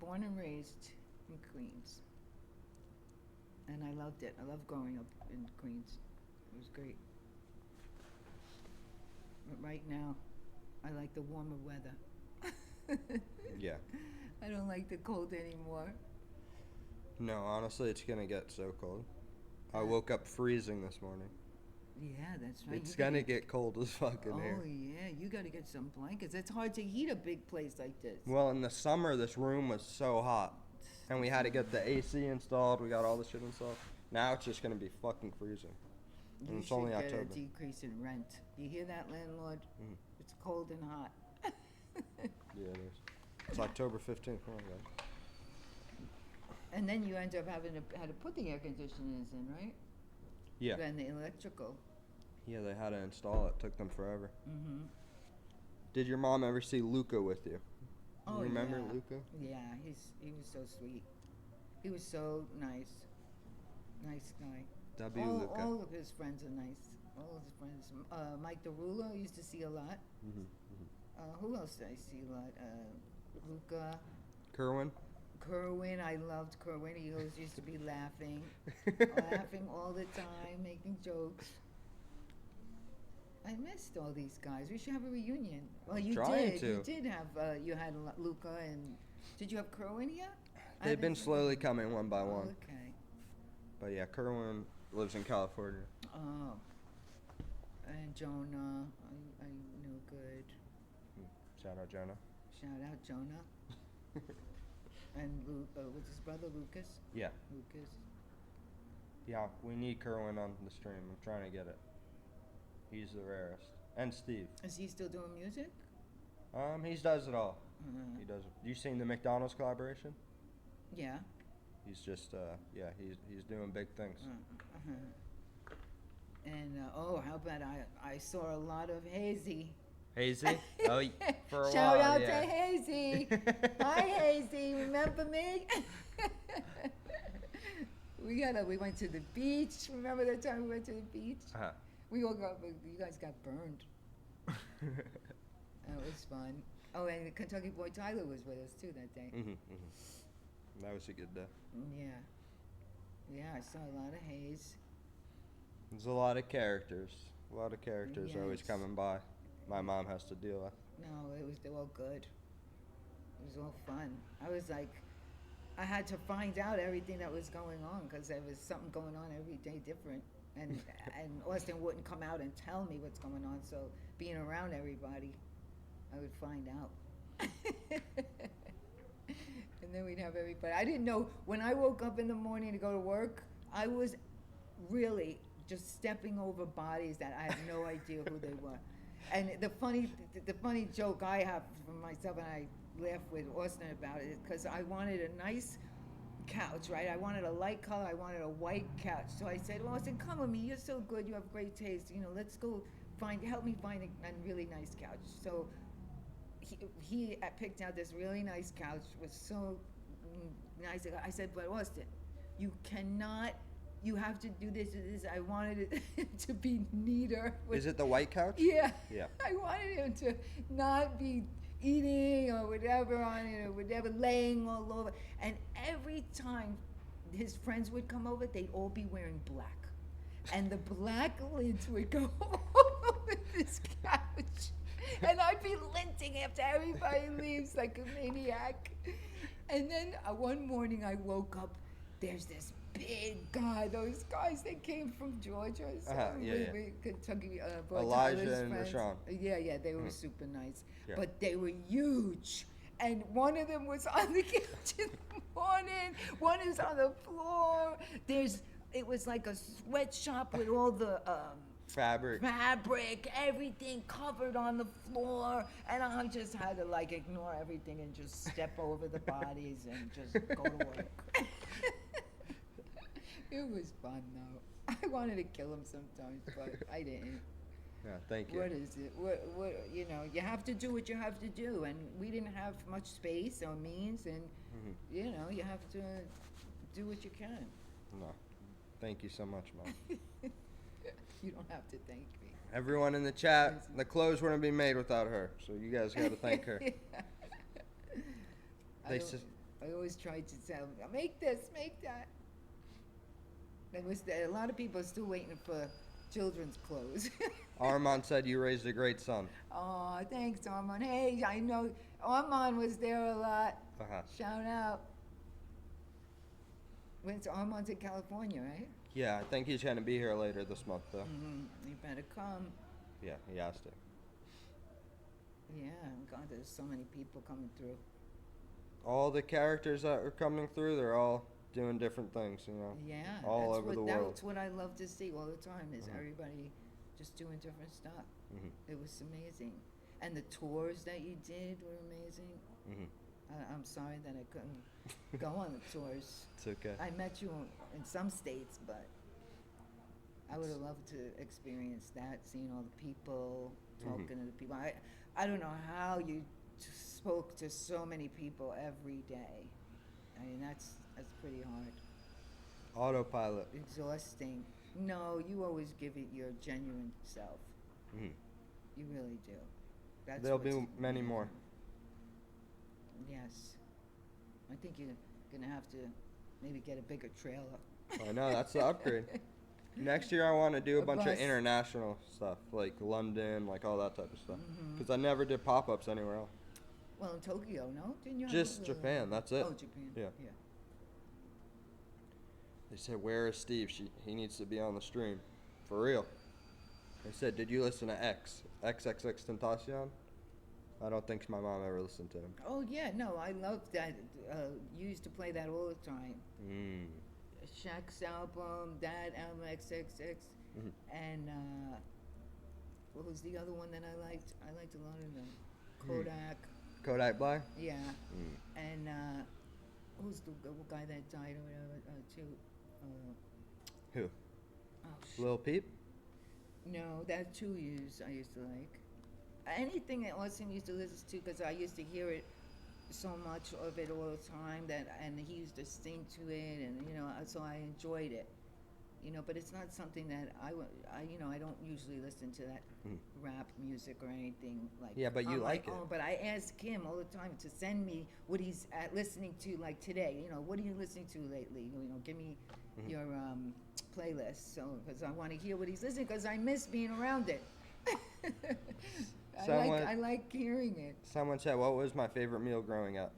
Born and raised in Queens. And I loved it. I loved growing up in Queens. It was great. But right now, I like the warmer weather. Yeah. I don't like the cold anymore. No, honestly, it's gonna get so cold. I woke up freezing this morning. Yeah, that's right. It's gonna get cold as fucking here. Oh yeah, you got to get some blankets. It's hard to heat a big place like this. Well, in the summer, this room was so hot, and we had to get the AC installed. We got all the shit installed. Now it's just gonna be fucking freezing. And You it's should only get October. a decrease in rent. You hear that, landlord? Mhm. It's cold and hot. Yeah, it is. It's October 15th. Come on, guys. And then you end up having to put the air conditioners in, right? Yeah. And the electrical. Yeah, they had to install it. Took them forever. Mm-hmm. Did your mom ever see Luca with you? Oh, You remember yeah. Luca? Yeah, he was so sweet. He was so nice. Nice guy. Luca. All of his friends are nice. All of his friends. Mike DeRulo I used to see a lot. Mm-hmm. Who else did I see a lot? Luca. Kerwin? Kerwin, I loved Kerwin. He always used to be laughing. Laughing all the time, making jokes. I missed all these guys. We should have a reunion. Well, you Trying did. to. You did have. You had Luca and. Did you have Kerwin yet? They've been slowly coming one by one. Okay. But yeah, Kerwin lives in California. Oh. And Jonah, I knew good. Shout out Jonah. Shout out Jonah. And with his brother Lucas. Yeah. Lucas. Yeah, we need Kerwin on the stream. I'm trying to get it. He's the rarest. And Steve. Is he still doing music? He does it all. Uh, He does it. You seen the McDonald's collaboration? yeah. He's just yeah, he's doing big things. Uh-huh. And how about I saw a lot of Hazy. Hazy? Oh, for a Shout while, out yeah. to Hazy. Hi Hazy, remember me? We went to the beach. Remember that time we went to the beach? Uh-huh. You guys got burned. That was fun. Oh, and the Kentucky Boy Tyler was with us too that day. Mm-hmm, mm-hmm. That was a good day. Yeah. Yeah, I saw a lot of Hayes. There's a lot of characters. A lot of characters always Yes. coming by. My mom has to deal with. No, they were all good. It was all fun. I had to find out everything that was going on because there was something going on every day different. And Austin wouldn't come out and tell me what's going on. So being around everybody, I would find out. And then we'd have everybody. I didn't know, when I woke up in the morning to go to work, I was really just stepping over bodies that I had no idea who they were. And the funny joke I have for myself, and I laugh with Austin about it, is because I wanted a nice couch, right? I wanted a light color. I wanted a white couch. So I said, well, Austin, come with me. You're so good. You have great taste. Let's go help me find a really nice couch. So he picked out this really nice couch. It was so nice. I said, but Austin, you have to do this and this. I wanted it to be neater. Is it the white couch? Yeah. Yeah. I wanted him to not be eating or whatever on it or whatever, laying all over. And every time his friends would come over, they'd all be wearing black. And the black lids would go all over this couch. And I'd be linting after everybody leaves like a maniac. And then one morning I woke up, there's this big guy, those guys that came from Georgia, Kentucky, Elijah and Rashawn. Yeah, they were super nice, Yeah. but they were huge. And one of them was on the couch in the morning. One is on the floor. It was like a sweatshop with all the Fabric, everything covered on the floor, and I just had to ignore everything and just step over the bodies and just go to work. It was fun though. I wanted to kill him sometimes, but I didn't. Yeah, thank you. What is it? What you have to do what you have to do, and we didn't have much space or means, and you have to do what you can. No, thank you so much, Mom. You don't have to thank me. Everyone in the chat, the clothes wouldn't be made without her, so you guys got to thank her. I always tried to tell them, make this, make that. A lot of people are still waiting for children's clothes. Armand said you raised a great son. Oh, thanks, Armand. Hey, I know Armand was there a lot. Uh-huh. Shout out. When's Armand's in California, right? Yeah, I think he's gonna be here later this month, though. You better come. Yeah, he has to. Yeah, God, there's so many people coming through. All the characters that are coming through, they're all doing different things, you know. Yeah, All over the world. That's what I love to see all the time is Mhm. everybody just doing different stuff. Mhm. It was amazing, and the tours that you did were amazing. Mhm. I'm sorry that I couldn't go on the tours. It's okay. I met you in some states, but I would have loved to experience that, seeing all the people, talking to the people. I don't know how you spoke to so many people every day. I mean, that's pretty hard. Autopilot. Exhausting. No, you always give it your genuine self. Mhm. You really do. That's There'll be what's many more. Yes. I think you're gonna have to maybe get a bigger trailer. I know, that's the upgrade. Next year I want to do a A bunch of bus. international stuff, like London, like all that type of stuff. Mhm. Because I never did pop-ups anywhere else. Well, in Tokyo, no? Didn't you? Just Japan, that's it. Oh, Japan. Yeah. Yeah. They said, where is Steve? He needs to be on the stream. For real. They said, did you listen to XXX Tentacion? I don't think my mom ever listened to him. Oh yeah, no, I love that. You used to play that all the time. Mm. Shaq's album, that album, XXX, Mhm. and what was the other one that I liked? I liked a lot of them. Kodak. Kodak Black? Yeah. Mm. And who's the guy that died or whatever? Too. Who? Oh shit. Lil Peep? No, that two I used to like. Anything that Austin used to listen to, because I used to hear it so much of it all the time and he used to sing to it, and so I enjoyed it. But it's not something that I don't usually listen to that rap music or anything like. Yeah, but you on my like it. own. But I ask him all the time to send me what he's listening to, like today. What are you listening to lately? Give me your playlist, so because I want to hear what he's listening, because I miss being around it. I like hearing it. Someone said, what was my favorite meal growing up?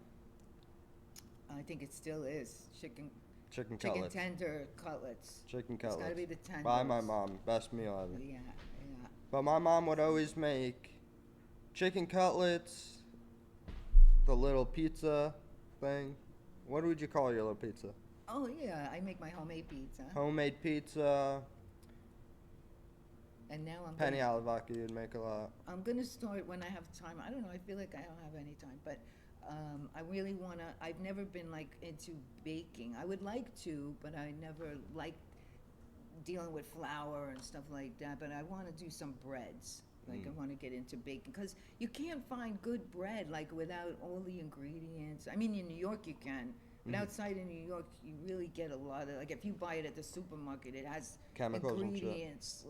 I think it still is chicken cutlets. tender cutlets. Chicken It's cutlets. gotta be the tenders. By my mom. Best meal ever. Yeah. But my mom would always make chicken cutlets, the little pizza thing. What would you call your little pizza? Oh yeah, I make my homemade pizza. Homemade pizza. And now Penny alla vodka you'd make a lot. I'm gonna start when I have time. I don't know. I feel like I don't have any time, but I really wanna. I've never been like into baking. I would like to, but I never liked dealing with flour and stuff like that. But I want to do some breads. Like I want to get into baking, because you can't find good bread like without all the ingredients. I mean, in New York you can. But outside in New York, you really get a lot of, like, if you buy it at the supermarket, it has Chemicals and shit. ingredients,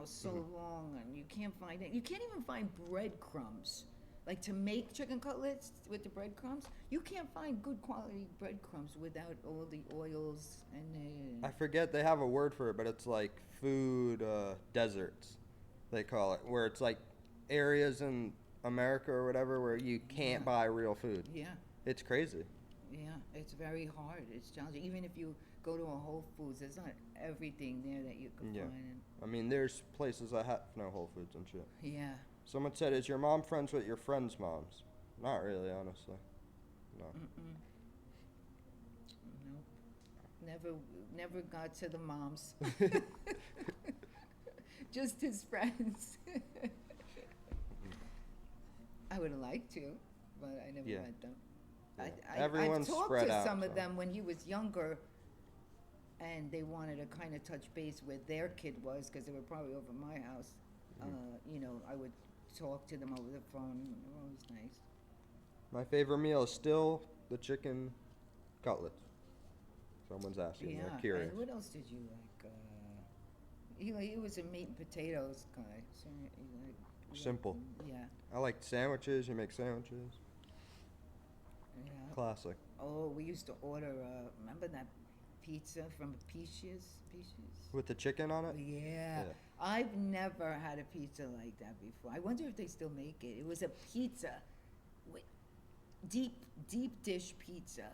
so long, and you can't find it. You can't even find breadcrumbs. Like, to make chicken cutlets with the breadcrumbs, you can't find good quality breadcrumbs without all the oils and I forget, they have a word for it, but it's like food deserts, they call it, where it's like areas in America or whatever where you can't buy real food. Yeah. It's crazy. Yeah, it's very hard. It's challenging. Even if you go to a Whole Foods, there's not everything there that you can find. I mean, there's places that have no Whole Foods and shit. Yeah. Someone said, is your mom friends with your friends' moms? Not really, honestly. No. Nope. Never got to the moms. Just his friends. I would have liked to, but I never met them. Yeah. I've talked spread to out, some so. of them when he was younger, and they wanted to kind of touch base where their kid was, because they were probably over my house. I would talk to them over the phone. They were always nice. My favorite meal is still the chicken cutlets. Someone's asking. They're curious. And what else did you like? He was a meat and potatoes guy. So Simple. Yeah. I like sandwiches. You make sandwiches. Yeah. Classic. Oh, we used to order, remember that pizza from Peaches? With the chicken on it? Yeah. Yeah. I've never had a pizza like that before. I wonder if they still make it. It was a pizza with deep dish pizza.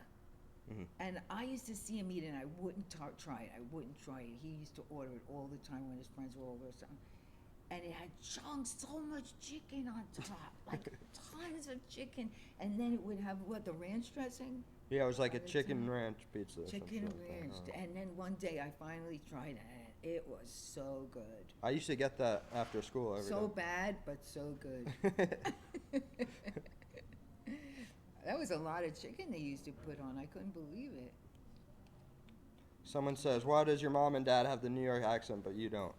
Mm-hmm. And I used to see him eat it, and I wouldn't try it. I wouldn't try it. He used to order it all the time when his friends were over or something. And it had chunks, so much chicken on top, like tons of chicken. And then it would have, what, the ranch dressing? Yeah, it was like a On the chicken top. ranch pizza. or Chicken something like ranch. that. And then one day I finally tried it, and it was so good. I used to get that after school every So day. bad, but so good. That was a lot of chicken they used to put on. I couldn't believe it. Someone says, why does your mom and dad have the New York accent, but you don't?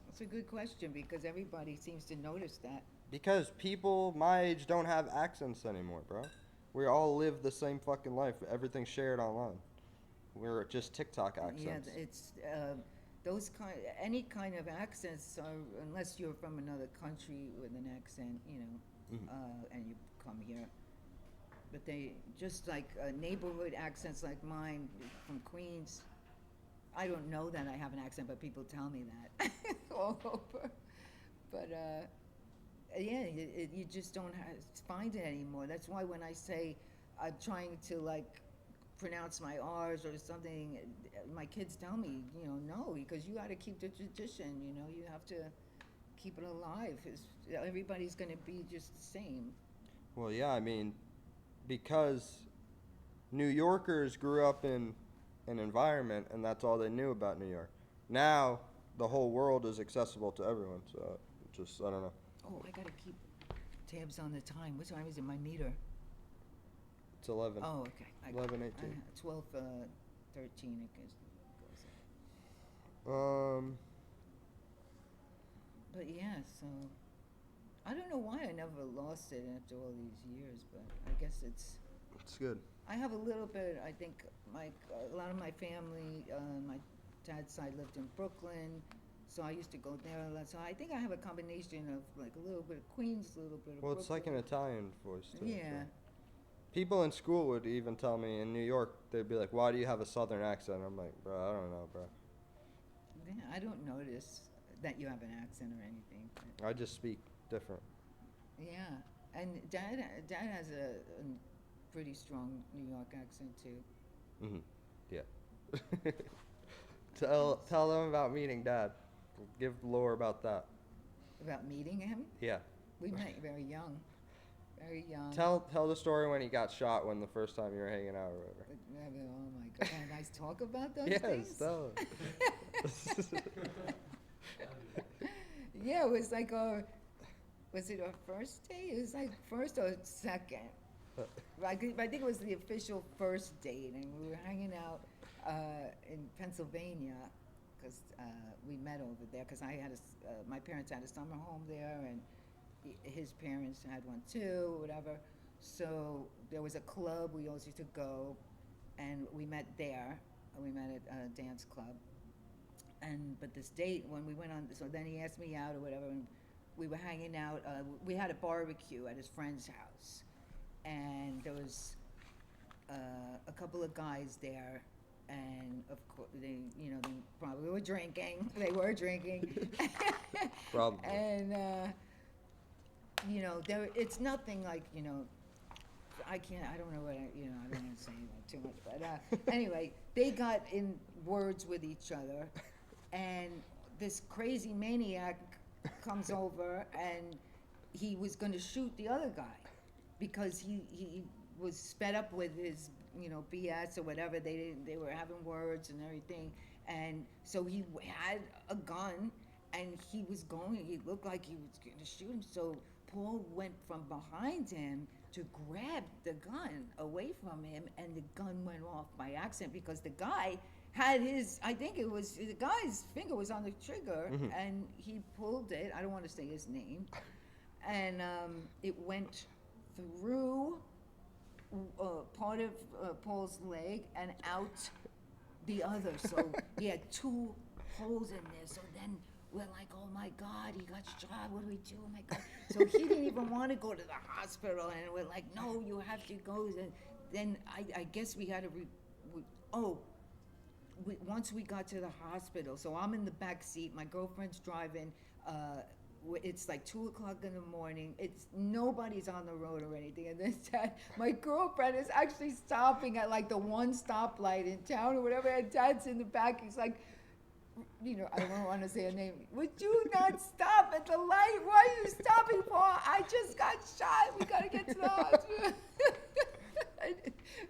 That's a good question because everybody seems to notice that. Because people my age don't have accents anymore, bro. We all live the same fucking life. Everything's shared online. We're just TikTok accents. Yeah, it's any kind of accents are, unless you're from another country with an accent, and you come here. But they just like neighborhood accents like mine from Queens. I don't know that I have an accent, but people tell me that all over. But yeah, you just don't find it anymore. That's why when I say I'm trying to like pronounce my R's or something, my kids tell me, no, because you got to keep the tradition. You have to keep it alive. Everybody's going to be just the same. Well, yeah, I mean, because New Yorkers grew up in an environment and that's all they knew about New York. Now the whole world is accessible to everyone, so just I don't know. Oh, I gotta keep tabs on the time. What time is it? My meter. It's 11. Oh, okay. 11:18. 12:13. It goes. But yeah, so I don't know why I never lost it after all these years, but I guess it's good. I have a little bit. I think a lot of my family, my dad's side lived in Brooklyn, so I used to go there a lot. So I think I have a combination of like a little bit of Queens, a little bit of Well, it's like an Brooklyn. Italian voice too. Yeah. So. People in school would even tell me in New York, they'd be like, "Why do you have a Southern accent?" I'm like, "Bro, I don't know, bro. Yeah, I don't notice that you have an accent or anything. But I just speak different." yeah, and Dad has a pretty strong New York accent too. Mhm. Yeah. Tell them about meeting Dad. Give lore about that. About meeting him, Yeah. we met very young, very young. Tell the story when he got shot when the first time you were hanging out or whatever. Oh my God! Can I talk about those Yes, things? tell him. Yeah, it was like was it our first date? It was like first or second. I think it was the official first date, and we were hanging out in Pennsylvania because we met over there. Because my parents had a summer home there, and his parents had one too, whatever. So there was a club we always used to go, and we met there. We met at a dance club. But this date when we went on, so then he asked me out or whatever, and we were hanging out. We had a barbecue at his friend's house, and there was a couple of guys there, and of course they probably were drinking. They were drinking. Probably. And it's nothing like I don't know what I don't want to say that too much, but anyway, they got in words with each other, and this crazy maniac comes over, and he was going to shoot the other guy because he was fed up with his BS or whatever. They were having words and everything, and so he had a gun, and he looked like he was going to shoot him. So Paul went from behind him to grab the gun away from him, and the gun went off by accident because the guy had the guy's finger was on the trigger, Mm-hmm. and he pulled it. I don't want to say his name, and it went through part of Paul's leg and out the other. So he had two holes in there. So then we're like, oh my God, he got shot. What do we do? Oh my God. So he didn't even want to go to the hospital. And we're like, no, you have to go. And then I guess we had to, once we got to the hospital, so I'm in the back seat, my girlfriend's driving, it's like 2 o'clock in the morning, nobody's on the road or anything, and then Dad, my girlfriend is actually stopping at like the one stoplight in town or whatever, and Dad's in the back, he's like, I don't want to say her name. Would you not stop at the light? Why are you stopping for? I just got shot. We gotta get to the hospital.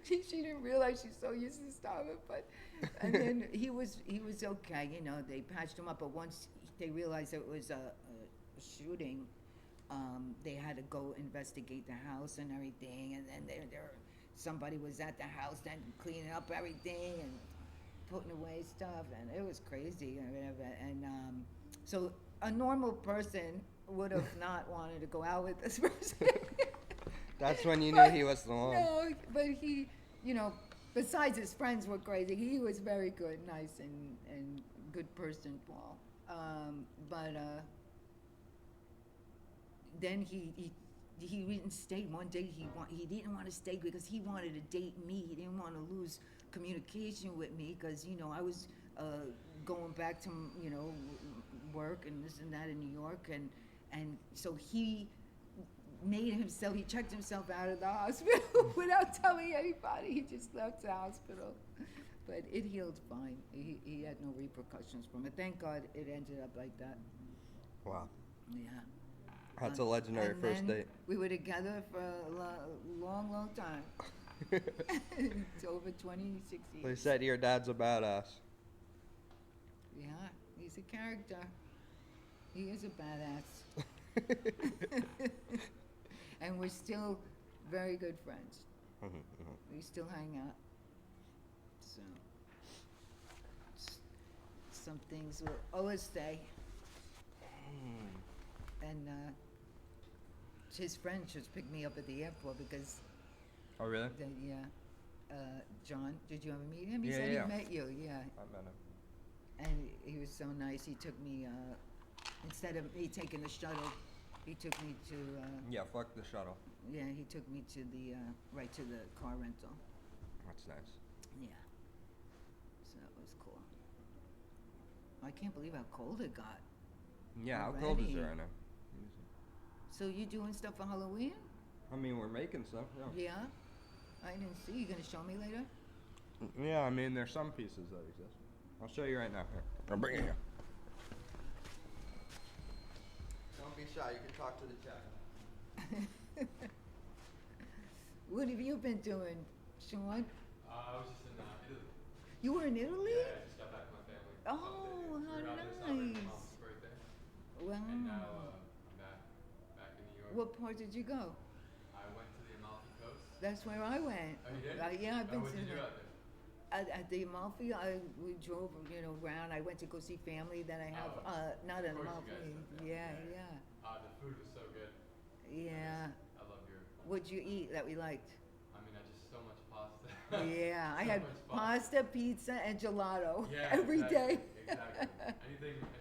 She didn't realize she's so used to stopping, and then he was okay. They patched him up, but once they realized it was a shooting, they had to go investigate the house and everything, and then somebody was at the house then cleaning up everything and putting away stuff, and it was crazy. And so a normal person would have not wanted to go out with this person. That's when you knew he was the one. No, but he, besides his friends were crazy, he was very good, nice, and good person, Paul. Then he didn't stay. One day he didn't want to stay because he wanted to date me. He didn't want to lose communication with me because I was going back to work and this and that in New York, and so he checked himself out of the hospital without telling anybody. He just left the hospital, but it healed fine. He had no repercussions from it. Thank God it ended up like that. Wow. Yeah. That's a legendary first date. We were together for a long, long time. It's over 26 years. They said your dad's a badass. Yeah, he's a character. He is a badass. And we're still very good friends. We still hang out. So, some things will always stay. And his friend just picked me up at the airport because... Oh, really? John, did you ever meet him? He Yeah, said yeah. he met you, yeah. I met him. And he was so nice. He took me, instead of me taking the shuttle, he took me to... Yeah, fuck the shuttle. Yeah, he took me to the, right to the car rental. That's nice. Yeah. So it was cool. I can't believe how cold it got. Yeah, how cold is it Already. right now? So you doing stuff for Halloween? I mean, we're making stuff, yeah. Yeah? I didn't see. You gonna show me later? Yeah, I mean, there's some pieces that exist. I'll show you right now. Here. I'll bring it here. Don't be shy. You can talk to the chat. What have you been doing, Sean? I was just in Italy. You were in Italy? Yeah, I just got back with my family. Oh, We were how out there celebrating my nice. mom's birthday. Wow. And now I'm back in New York. What part did you go? I went to the Amalfi Coast. That's where I went. Oh, you did? Yeah, I've been What to did you do the- out there? At the Amalfi, we drove, around. I went to go see family that I have. Oh, Not in of course Amalfi. you guys went there. Yeah. The food was so good. Yeah. I love your. What'd you eat that we liked? I mean, I just so much pasta. Yeah, I So had much pasta, pizza, and gelato Yeah, every day. Exactly. Anything and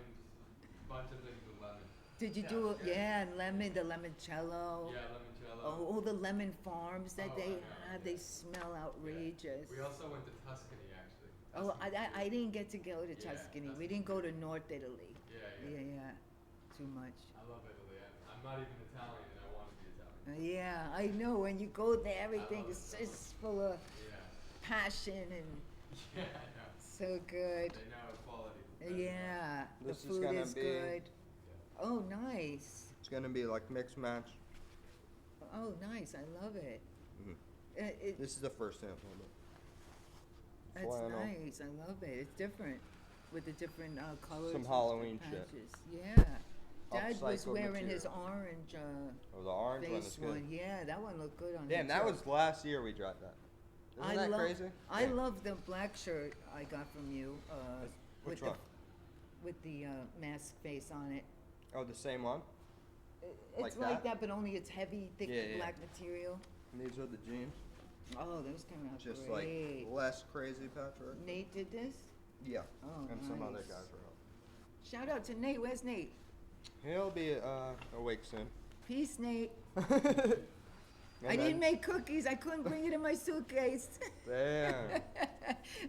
just a bunch of things with lemon. Did you Yeah, do it? yeah. Yeah, and lemon, the limoncello. Yeah, limoncello. Oh, all the lemon farms that Oh, they I know, have, yeah. they smell Yeah. outrageous. We also went to Tuscany, actually. Oh, Tuscany. I didn't get to go to Yeah, Tuscany. We Tuscany. didn't go to North Italy. Yeah. Yeah, too much. I love Italy. I'm not even Italian, and I want to be Italian. Yeah, I know. When you go there, everything love is it. just full of Yeah. passion and Yeah, I know. so good. They know quality. Yeah, the This is food gonna is be- good. Yeah. Oh, nice. It's gonna be like mixed match. Oh, nice. I love it. Mhm. It's This is the first sample. That's flannel. nice. I love it. It's different with the different colors. Some and Halloween patches. shit. Yeah. Dad was Upcycled wearing his material. orange Oh, the orange one face is good. one. Yeah, that one looked good on him. Damn, that too. was last year we dropped that. Isn't that crazy? I Yeah. love the black shirt I got from you. Which with one? With the mask face on it. Oh, the same one? It's Like like that? that, but only it's heavy, thick Yeah, yeah. black material. And these are the jeans. Oh, those came out Just great. like less crazy patchwork. Nate did this. Yeah. Oh, And some other nice. guys were helping. Shout out to Nate. Where's Nate? He'll be awake soon. Peace, Nate. I didn't make cookies. I couldn't bring it in my suitcase. Damn.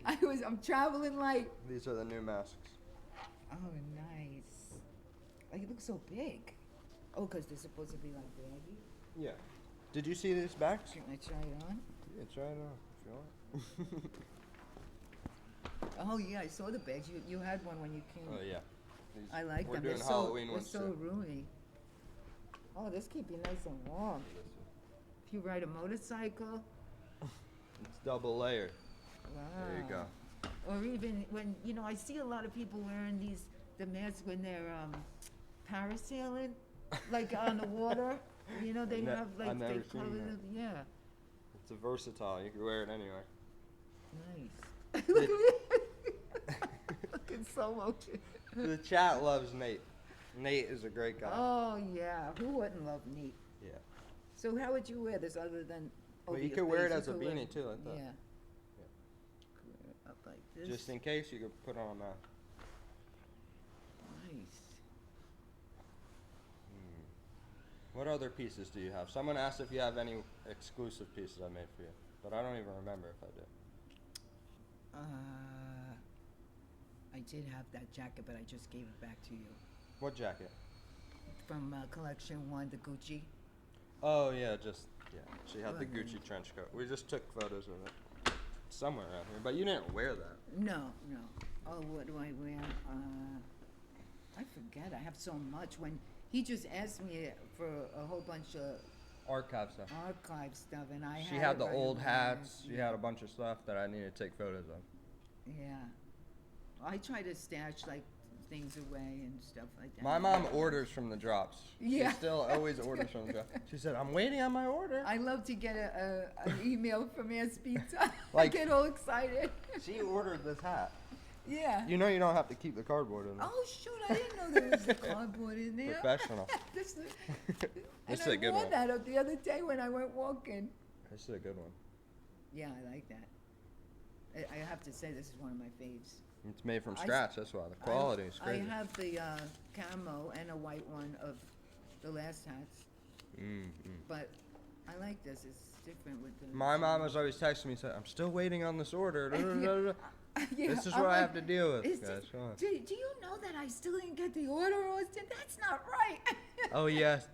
I'm traveling light. These are the new masks. Oh, nice. Like, it looks so big. Oh, because they're supposed to be like baggy. Yeah. Did you see these bags? Can I try it on? Yeah, try it on if you want. Oh, yeah, I saw the bags. You had one when you came. Oh yeah. I like We're them. doing They're Halloween so, ones they're so too. roomy. Oh, this keep you nice and warm. If you ride a motorcycle. It's double layered. Wow. There you go. Or even when, I see a lot of people wearing the masks when they're parasailing, like on the water. They have like, I've never they cover seen them. Yeah. It's a versatile. You can wear it anywhere. Nice. Look in slow motion. The chat loves Nate. Nate is a great guy. Oh, yeah. Who wouldn't love Neat? Yeah. So how would you wear this other than Well, over you your could wear it face? as a You could wear- beanie too, like that. Yeah. Could wear it up like this. Just in case, you could put on a mask. Nice. What other pieces do you have? Someone asked if you have any exclusive pieces I made for you, but I don't even remember if I did. I did have that jacket, but I just gave it back to you. What jacket? From collection 1, the Gucci. Oh yeah, she had the Right. Gucci trench coat. We just took photos of it somewhere around here, but you didn't wear that. No. Oh, what do I wear? I forget. I have so much. When he just asked me for a whole bunch of Archive stuff. archive stuff, and I She had had it the right old away. hats. She had a bunch of stuff that I needed to take photos of. Yeah. I try to stash like things away and stuff like that. My mom orders from the drops. Yeah. She still always orders from the drops. She said, "I'm waiting on my order." I love to get an email from Asspizza. I Like- get all excited. She ordered this hat. Yeah. You know you don't have to keep the cardboard in there. Oh shoot! I didn't know there was a cardboard in there. Professional. This, This and is a good I wore one. that up the other day when I went walking. This is a good one. Yeah, I like that. I have to say this is one of my faves. It's made from I- scratch. That's why the quality is I crazy. have the camo and a white one of the last hats, but I like this. It's different with the. My mom was always texting me saying, "I'm still waiting on this order." Yeah, This is I'm what I like, have to deal with, "Is guys. this- Come on." do you know that I still didn't get the order, Austin? That's not right. Oh yes.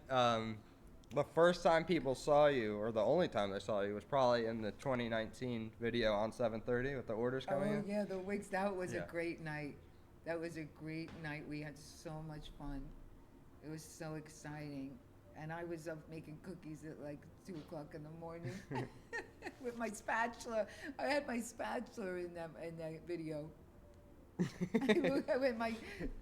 The first time people saw you, or the only time they saw you, was probably in the 2019 video on 7:30 with the orders coming Oh in. yeah, the wigs. That was Yeah. a great night. That was a great night. We had so much fun. It was so exciting, and I was up making cookies at like 2:00 in the morning with my spatula. I had my spatula in that video. With my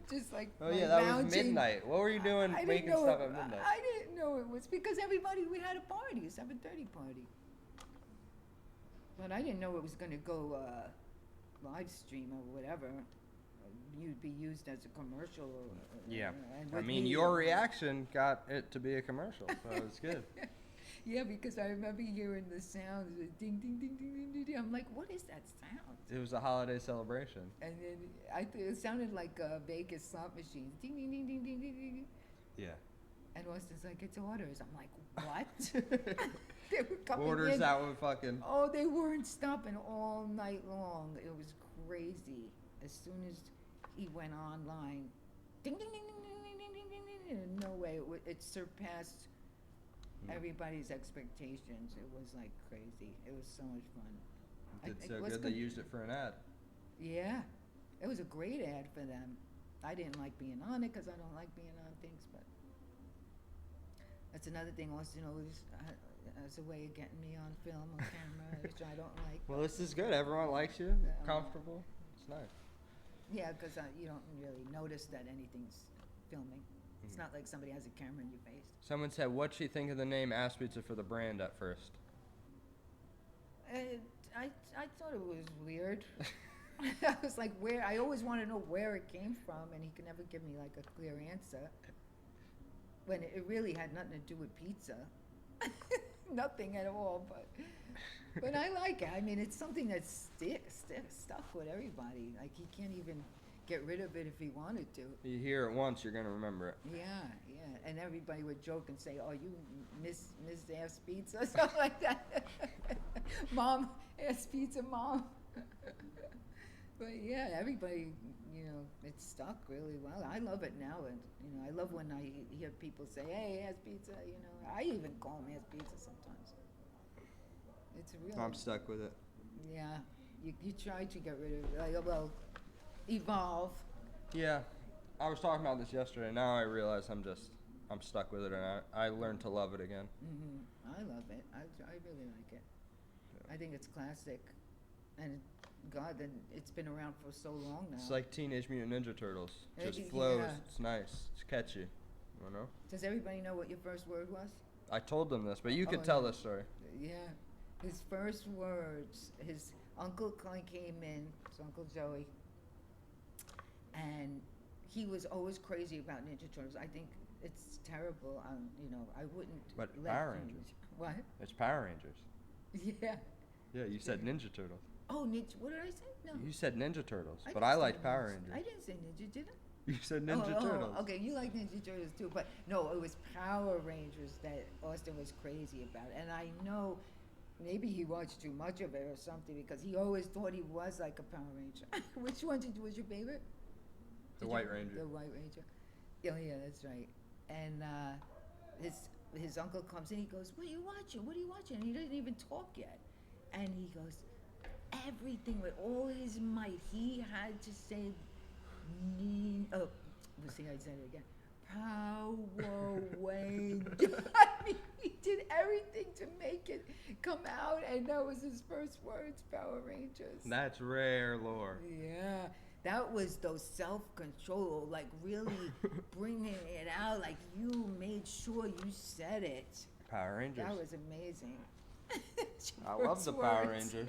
just like. Oh my yeah, that was lounging- midnight. What were you doing I didn't making know stuff it- at midnight? I didn't know it was because we had a party, a 7:30 party. But I didn't know it was gonna go live stream or whatever. You'd be used as a commercial. Yeah. and I with mean, me- your reaction got it to be a commercial, so it was good. Yeah, because I remember hearing the sounds, ding, ding, ding, ding, ding, ding, ding. I'm like, what is that sound? It was a holiday celebration. And then it sounded like Vegas slot machines, ding, ding, ding, ding, ding, ding, ding. Yeah. And Austin's like, it's orders. I'm like, what? They were coming Orders in. that would fucking. Oh, they weren't stopping all night long. It was crazy. As soon as he went online, ding, ding, ding, ding, ding, ding, ding, ding, ding, ding. No way. It surpassed everybody's expectations. It was like crazy. It was so much fun. It's it so was good they com- used it for an ad. Yeah. It was a great ad for them. I didn't like being on it because I don't like being on things, but that's another thing Austin always has a way of getting me on film, on camera, which I don't like. Well, this is good. Everyone likes you. Yeah. Comfortable. It's nice. Yeah, because you don't really notice that anything's filming. It's not like somebody has a camera in your face. Someone said, "What'd she think of the name Asspizza for the brand at first?" I thought it was weird. I was like, where? I always want to know where it came from, and he could never give me like a clear answer. When it really had nothing to do with pizza, nothing at all. But I like it. I mean, it's something that's stuck with everybody. Like he can't even get rid of it if he wanted to. You hear it once, you're gonna remember it. Yeah, yeah. Yeah, and everybody would joke and say, "Oh, you miss Asspizza," or something like that. Mom, Asspizza, mom. But yeah, everybody, it stuck really well. I love it now, and I love when I hear people say, "Hey, Asspizza," I even call them Asspizza sometimes. It's real. I'm stuck with it. Yeah, you try to get rid of it. Well, evolve. Yeah, I was talking about this yesterday. Now I realize I'm stuck with it, and I learned to love it again. I love it. I really like it. Yeah. I think it's classic, and God, then it's been around for so long now. It's like Teenage Mutant Ninja Turtles. Just Yeah. flows. It's nice. It's catchy. Does everybody know what your first word was? I told them this, but you can tell this story. Yeah. His first words, his uncle came in, his Uncle Joey, and he was always crazy about Ninja Turtles. I think it's terrible. I wouldn't. But let Power him- Rangers. What? It's Power Rangers. Yeah. Yeah, you said Ninja Turtles. Oh, Ninja. What did I say? No. You said Ninja Turtles, but didn't I say like Ninja. Power Rangers. I didn't say Ninja, did I? You said Ninja Turtles. Okay, you like Ninja Turtles too, but no, it was Power Rangers that Austin was crazy about. And I know maybe he watched too much of it or something because he always thought he was like a Power Ranger. Which one was your favorite? The White Ranger. The White Ranger. Oh, yeah, that's right. And his uncle comes in, he goes, "What are you watching? What are you watching?" And he doesn't even talk yet. And he goes, everything with all his might, he had to say, let's see, I said it again. Power Ranger. I mean, he did everything to make it come out, and that was his first words, Power Rangers. That's rare lore. Yeah, that was those self-control, like really bringing it out, like you made sure you said it. Power Rangers. That was amazing. I love the Power Rangers.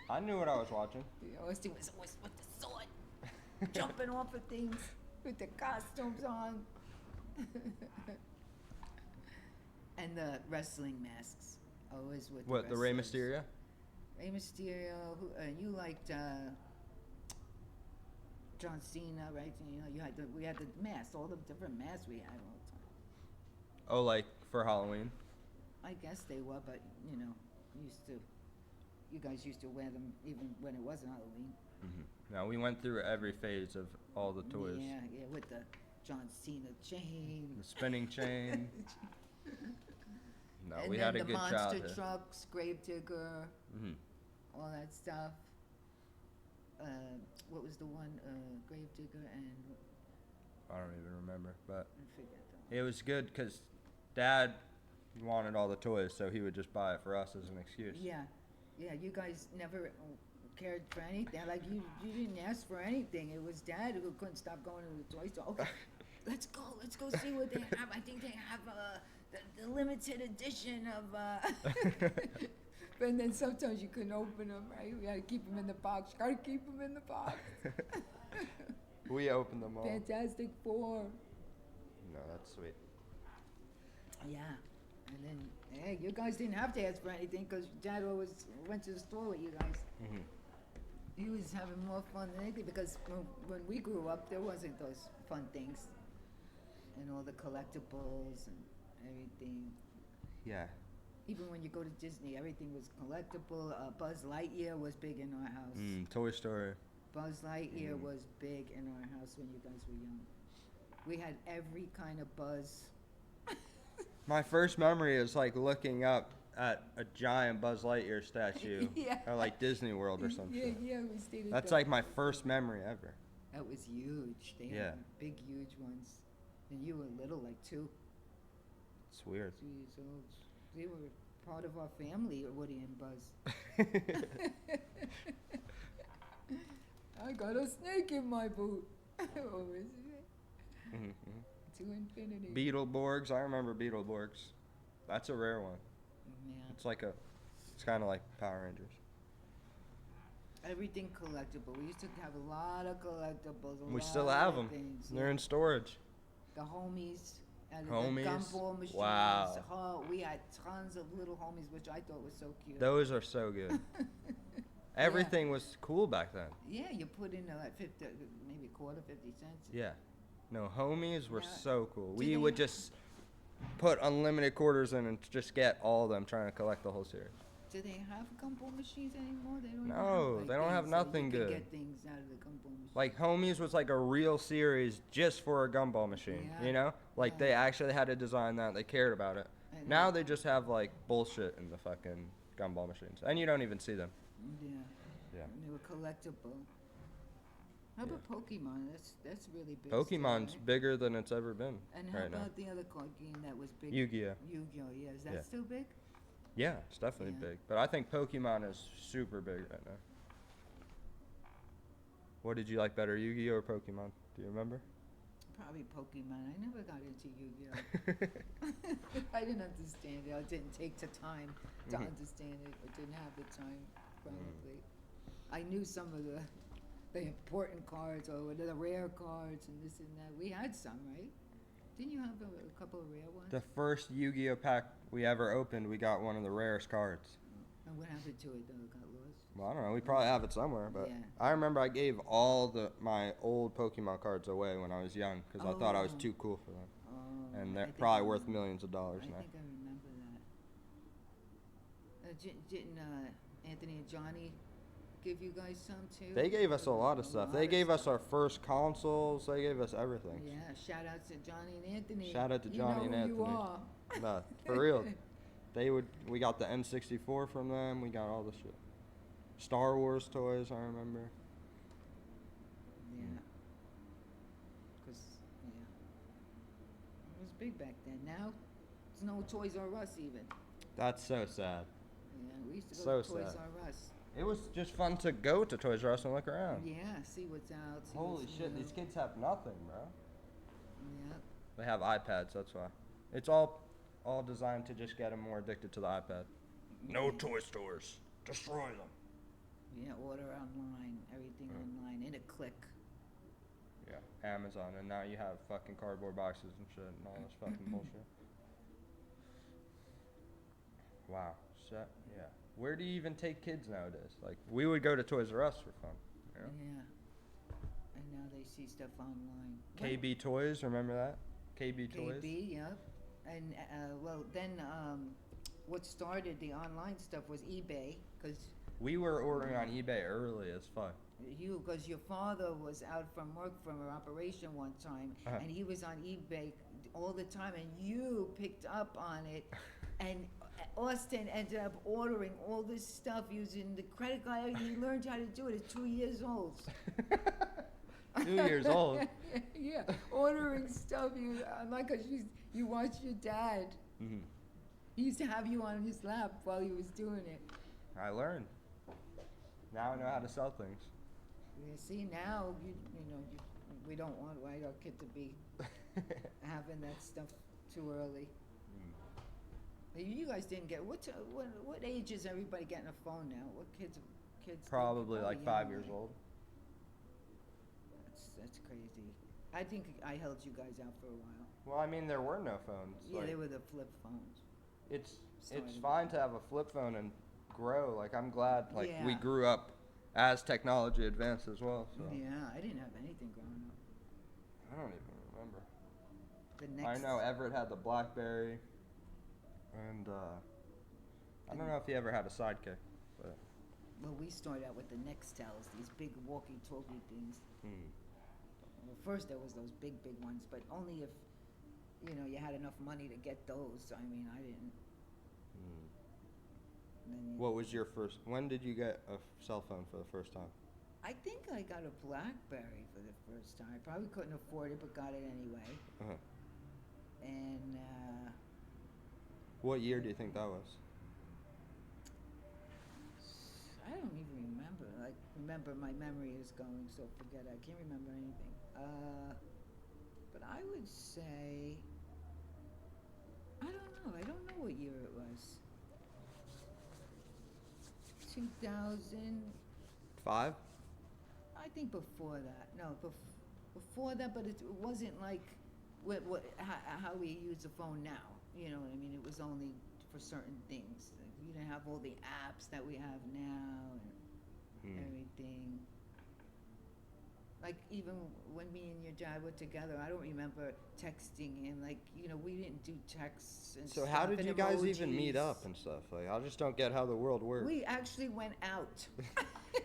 I knew what I was watching. Austin was always with the sword, jumping off of things with the costumes on. And the wrestling masks, always with What, the Rey Mysterio? Rey Mysterio, you liked John Cena, right? We had the masks, all the different masks we had all the time. Oh, like for Halloween? I guess they were, but you guys used to wear them even when it wasn't Halloween. Mm-hmm. No, we went through every phase of all the toys. Yeah, with the John Cena chain. The spinning chain. No, And we then had a the good monster childhood. trucks, Gravedigger, Mm-hmm. all that stuff. What was the one? Gravedigger and I don't even remember, but I forget the it was good because Dad wanted all the toys, so he would just buy it for us as an excuse. Yeah, you guys never cared for anything. Like you didn't ask for anything. It was Dad who couldn't stop going to the toy store. Okay, let's go see what they have. I think they have the limited edition of. And then sometimes you couldn't open them, right? We had to keep them in the box. Gotta keep them in the box. We opened them all. Fantastic Four. No, that's sweet. Yeah. And then, hey, you guys didn't have to ask for anything because Dad always went to the store with you guys. Mm-hmm. He was having more fun than anything because when we grew up, there wasn't those fun things and all the collectibles and everything. Yeah. Even when you go to Disney, everything was collectible. Buzz Lightyear was big in our house. Toy Story. Buzz Lightyear was big in our house when you guys were young. We had every kind of Buzz. My first memory is like looking up at a giant Buzz Lightyear statue. Yeah. Or like Disney World or something. Yeah, we stayed at That's the- like my first memory ever. That was huge. They Yeah. had big, huge ones. And you were little, like 2 It's weird. years old. They were part of our family, Woody and Buzz. I got a snake in my boot. Oh, isn't it? Mm-hmm. To infinity. Beetleborgs. I remember Beetleborgs. That's a rare one. Yeah. It's kind of like Power Rangers. Everything collectible. We used to have a lot of collectibles. We still have them. Things, They're in storage. The homies. And Homies? the gumball machines. Wow. Oh, we had tons of little homies, which I thought was so cute. Those are so good. Everything was cool back then. Yeah, you put in like 50, maybe quarter, 50 cents. Yeah. No, homies were Yeah. so cool. Do We they would have- just put unlimited quarters in and just get all of them, trying to collect the whole series. Do they have gumball machines anymore? They don't even No, have, they don't have things that nothing you good. can get things out of the gumball machine. Like homies was like a real series just for a gumball machine. Yeah. You know, like they actually had to design that. They cared about it. And Now they just have like bullshit in the fucking gumball machines, and you don't even see them. Yeah. Yeah. And they were collectible. How about Pokemon? That's really big. Pokemon's still, right? bigger than it's ever been. And how right about now. the other card game that was big? Yu-Gi-Oh. Yu-Gi-Oh. Yeah, is that Yeah. still big? Yeah, it's definitely Yeah. big. But I think Pokemon is super big right now. What did you like better, Yu-Gi-Oh or Pokemon? Do you remember? Probably Pokemon. I never got into Yu-Gi-Oh. I didn't understand it. I didn't take the time to Mhm. understand it. I didn't have the time, probably. I knew some of the important cards or the rare cards and this and that. We had some, right? Didn't you have a couple of rare ones? The first Yu-Gi-Oh pack we ever opened, we got one of the rarest cards. And what happened to it though? It got lost? Well, I don't know. We probably have it somewhere, but Yeah. I remember I gave all my old Pokemon cards away when I was young because I thought I was Oh. too cool for them, Oh, and I they're think probably I worth remember. millions of dollars I now. think I remember that. Didn't Anthony and Johnny give you guys some too? They gave us a lot of stuff. They gave us our first consoles. They gave us everything. Yeah, shout out to Johnny and Anthony. Shout out to Johnny you know and who Anthony. You are. No, for real. We got the N64 from them. We got all the shit. Star Wars toys, I remember. Yeah. Cause yeah, it was big back then. Now, there's no Toys R Us even. That's so sad. Yeah, we used to go So to Toys sad. R Us. It was just fun to go to Toys R Us and look around. Yeah, see what's out. See Holy what's shit, new. these kids have nothing, bro. Yeah. They have iPads, that's why. It's all designed to just get them more addicted to the iPad. No toy stores. Destroy them. Yeah, order online, everything online in a click. Yeah, Amazon, and now you have fucking cardboard boxes and shit and all this fucking bullshit. Wow. So, yeah. Where do you even take kids nowadays? Like, we would go to Toys R Us for fun. You know? Yeah. And now they see stuff online. KB Toys, remember that? KB Toys? KB, yep. And well, then what started the online stuff was eBay, because We were ordering on eBay early as fuck. because your father was out from work from an operation one time, Uh-huh. and he was on eBay all the time, and you picked up on it, and Austin ended up ordering all this stuff using the credit card. He learned how to do it at 2 years old. 2 years old. Yeah, ordering stuff. Like, cause you watched your dad. Hmm. He used to have you on his lap while he was doing it. I learned. Now I know how to sell things. You see, now we don't want our kid to be having that stuff too early. You guys didn't get what age is everybody getting a phone now? What kids? Probably like 5 young, years right? old. That's crazy. I think I held you guys out for a while. Well, I mean, there were no phones. Yeah, Like, they were the flip phones. it's Starting. fine to have a flip phone and grow. Like, I'm glad we Yeah. grew up as technology advanced as well. So Yeah, I didn't have anything growing up. I don't even remember. The next. I know Everett had the BlackBerry, and I don't know if he ever had a Sidekick, but Well, we started out with the Nextels, these big walkie-talkie things. hmm. Well, first there was those big ones, but only if you had enough money to get those. I mean, I didn't. And then What was your first? When did you get a cell phone for the first time? I think I got a BlackBerry for the first time. I probably couldn't afford it, but got it anyway. Uh-huh. And What year do you think that was? I don't even remember. Like, remember, my memory is going, so forget it. I can't remember anything. But I would say, I don't know. I don't know what year it was. 2000. 5? I think before that. No, before that, but it wasn't like how we use the phone now. You know what I mean? It was only for certain things. Like, we didn't have all the apps that we have now and everything. Like even when me and your dad were together, I don't remember texting him. Like, we didn't do texts and So stuff. how did and you guys even meet up emojis. and stuff? Like, I just don't get how the world works. We actually went out.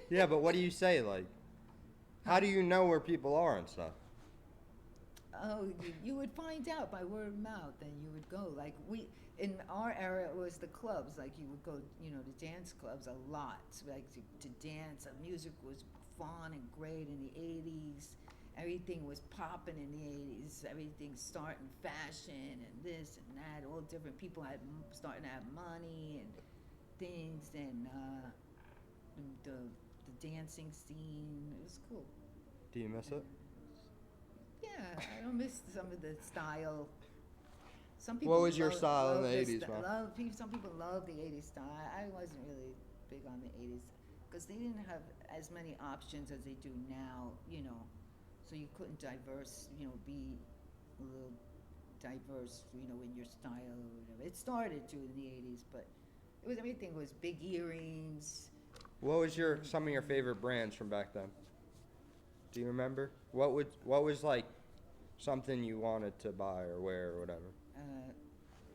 Yeah, but what do you say? Like, how do you know where people are and stuff? Oh, you would find out by word of mouth, and you would go. Like in our area, it was the clubs. Like you would go, to dance clubs a lot. Like to dance. Music was fun and great in the '80s. Everything was popping in the '80s. Everything starting fashion and this and that. All different people starting to have money and things, and the dancing scene. It was cool. Do you miss it? Yeah, I don't miss some of the style. Some What was your style in the this 80s, man? Some people love the '80s style. I wasn't really big on the '80s because they didn't have as many options as they do now. So you couldn't be a little diverse, in your style or whatever. It started to in the '80s, but everything was big earrings. What was some of your favorite brands from back then? Do you remember? What was like something you wanted to buy or wear or whatever?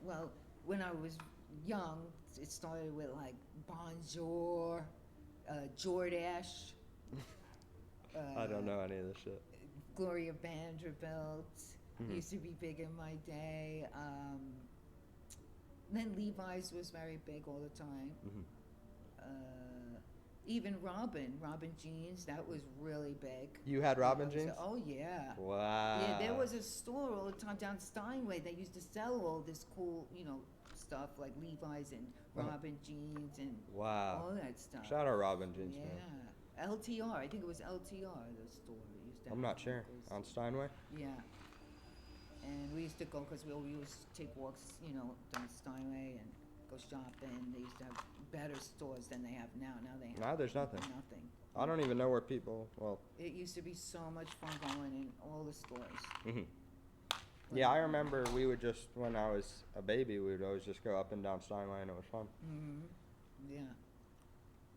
Well, when I was young, it started with like Bonjour, Jordache. I don't know any of this shit. Gloria Vanderbilt Mhm. used to be big in my day. Then Levi's was very big all the time. Mhm. Even Robin jeans, that was really big. You had Robin jeans? Oh yeah. Wow. Yeah, there was a store all the time down Steinway that used to sell all this cool, stuff like Levi's and Robin jeans and Wow. all that stuff. Shout out Robin jeans, Yeah. man. LTR, I think it was LTR, the store. It used to I'm have not sure. those- On Steinway? Yeah. And we used to go because we used to take walks, down Steinway and go shopping. They used to have better stores than they have now. Now they have Now there's nothing. nothing. I don't even know where people. Well. It used to be so much fun going in all the stores. Mhm. Yeah, I remember we would just when I was a baby, we would always just go up and down Steinway, and it was fun. Mm-hmm. Yeah.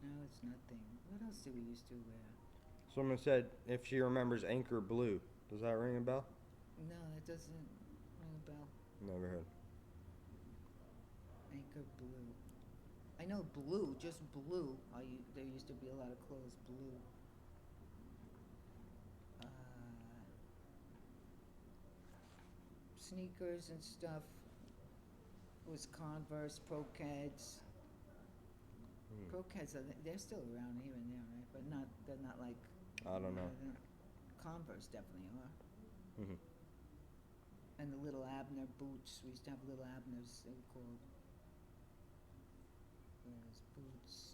Now it's nothing. What else do we used to wear? Someone said if she remembers Anchor Blue. Does that ring a bell? No, that doesn't ring a bell. Never heard. Anchor Blue. I know blue, just blue. There used to be a lot of clothes blue. Sneakers and stuff was Converse, Pro-Keds. Pro-Keds, they're still around here and there, right? But they're not like. I don't know. Converse definitely are. Mhm. And the little Abner boots. We used to have little Abners, they were called. There's boots.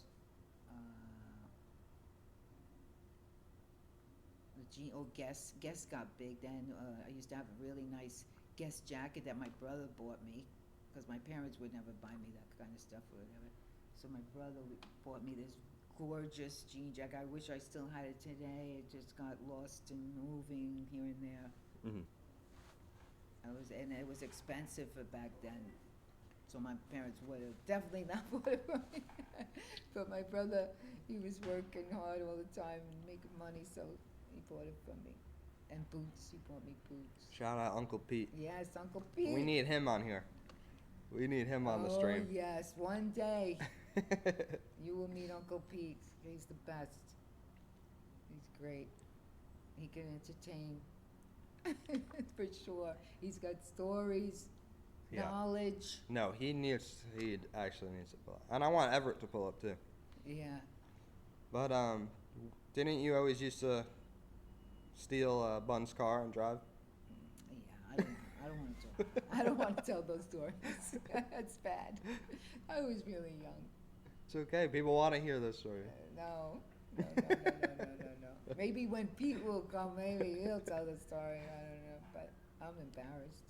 Guess. Guess got big then. I used to have a really nice Guess jacket that my brother bought me, because my parents would never buy me that kind of stuff or whatever. So my brother bought me this gorgeous jean jacket. I wish I still had it today. It just got lost in moving here and there. Mhm. And it was expensive for back then. So my parents would have definitely not bought it for me. But my brother, he was working hard all the time and making money, so he bought it for me. And boots, he bought me boots. Shout out Uncle Pete. Yes, Uncle Pete. We need him on here. We need him on the stream. Oh yes, one day you will meet Uncle Pete. He's the best. He's great. He can entertain. For sure. He's got stories, Yeah. knowledge. No, he actually needs to pull up. And I want Everett to pull up too. Yeah. But didn't you always used to steal Bun's car and drive? Yeah, I don't want to tell. I don't want to tell those stories. That's bad. I was really young. It's okay. People want to hear this story. No. Maybe when Pete will come, maybe he'll tell the story. I don't know, but I'm embarrassed.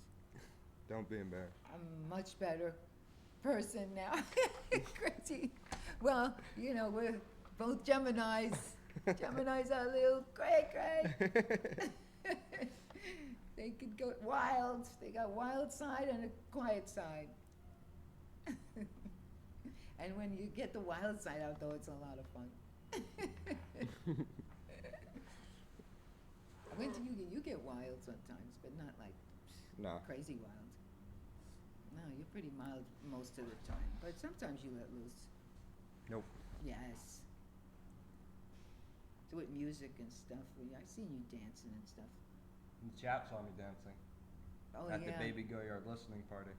Don't be embarrassed. I'm a much better person now. Crazy. Well, we're both Geminis. Geminis are a little cray. They could go wild. They got wild side and a quiet side. And when you get the wild side out, though, it's a lot of fun. When do you get wild sometimes, but not like No. crazy wild. No, you're pretty mild most of the time, but sometimes you let loose. Nope. Yes. So with music and stuff, I seen you dancing and stuff. The chap saw me dancing Oh at yeah. the Baby Go Yard listening party.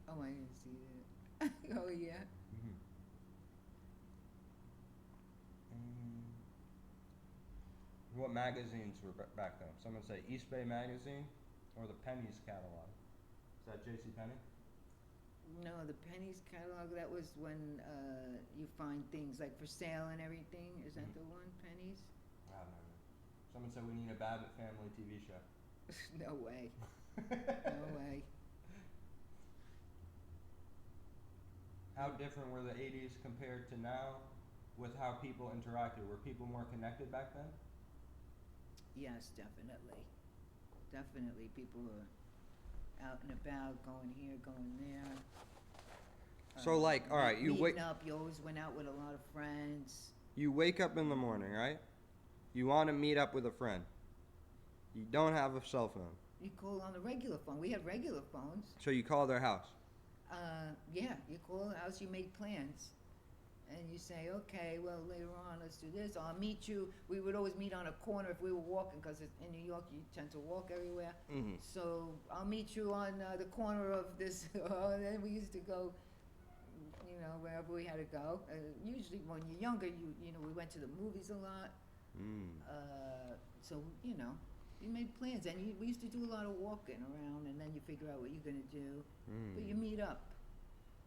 Oh, I didn't see that. Oh yeah. Mm-hmm. What magazines were back then? Someone say East Bay Magazine or the Penny's catalog. Is that J.C. Penney? No, the Penny's catalog. That was when you find things like for sale and everything. Is that the one, Penny's? I don't know. Someone said we need a Babbitt Family TV show. No way. No way. How different were the 80s compared to now with how people interacted? Were people more connected back then? Yes, definitely. Definitely, people were out and about, going here, going there. So, like, all right, meeting up. You always went out with a lot of friends. You wake up in the morning, right? You want to meet up with a friend. You don't have a cell phone. You call on the regular phone. We had regular phones. So you call their house. Yeah, you call the house, you make plans. And you say, okay, well, later on, let's do this. I'll meet you. We would always meet on a corner if we were walking, because in New York, you tend to walk everywhere. Mm-hmm. So I'll meet you on the corner of this. And then we used to go, you know, wherever we had to go. Usually when you're younger, you know, we went to the movies a lot. Mm. So, you know, you made plans. And we used to do a lot of walking around, and then you figure out what you're going to do. Mm. But you meet up.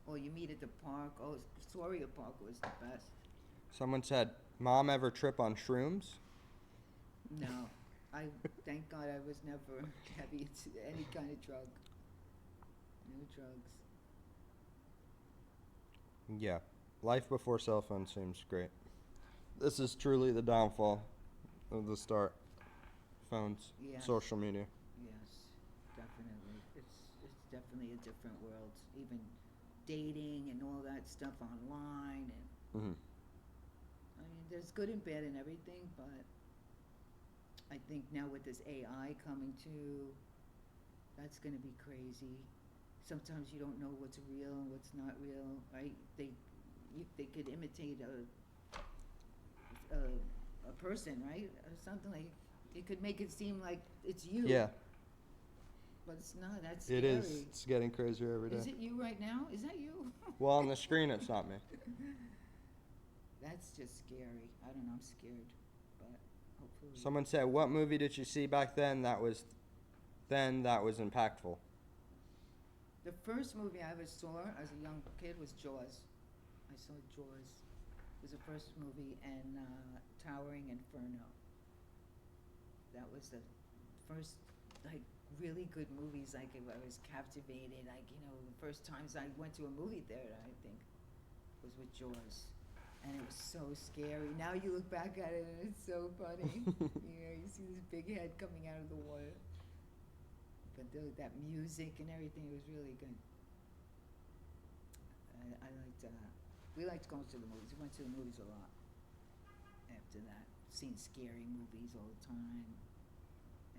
Or you meet at the park. Oh, Astoria Park was the best. Someone said, Mom ever trip on shrooms? No. Thank God I was never heavy into any kind of drug. No drugs. Yeah. Life before cell phone seems great. This is truly the downfall of the start. Phones, Yes. social media. Yes, definitely. It's definitely a different world. Even dating and all that stuff online, and Mm-hmm. I mean, there's good and bad in everything, but I think now with this AI coming too, that's going to be crazy. Sometimes you don't know what's real and what's not real, right? They could imitate a person, right? Or something like, it could make it seem like it's you. Yeah, But it's not. That's scary. it is. It's getting crazier every day. Is it you right now? Is that you? Well, on the screen, it's not me. That's just scary. I don't know. I'm scared, but hopefully. Someone said, what movie did you see back then that was impactful? The first movie I ever saw as a young kid was Jaws. I saw Jaws. It was the first movie, and Towering Inferno. That was the first, like, really good movies. Like, I was captivated. Like, you know, the first times I went to a movie theater, I think, was with Jaws. And it was so scary. Now you look back at it and it's so funny. You know, you see this big head coming out of the water. But that music and everything, it was really good. I liked, we liked going to the movies. We went to the movies a lot after that. Seen scary movies all the time.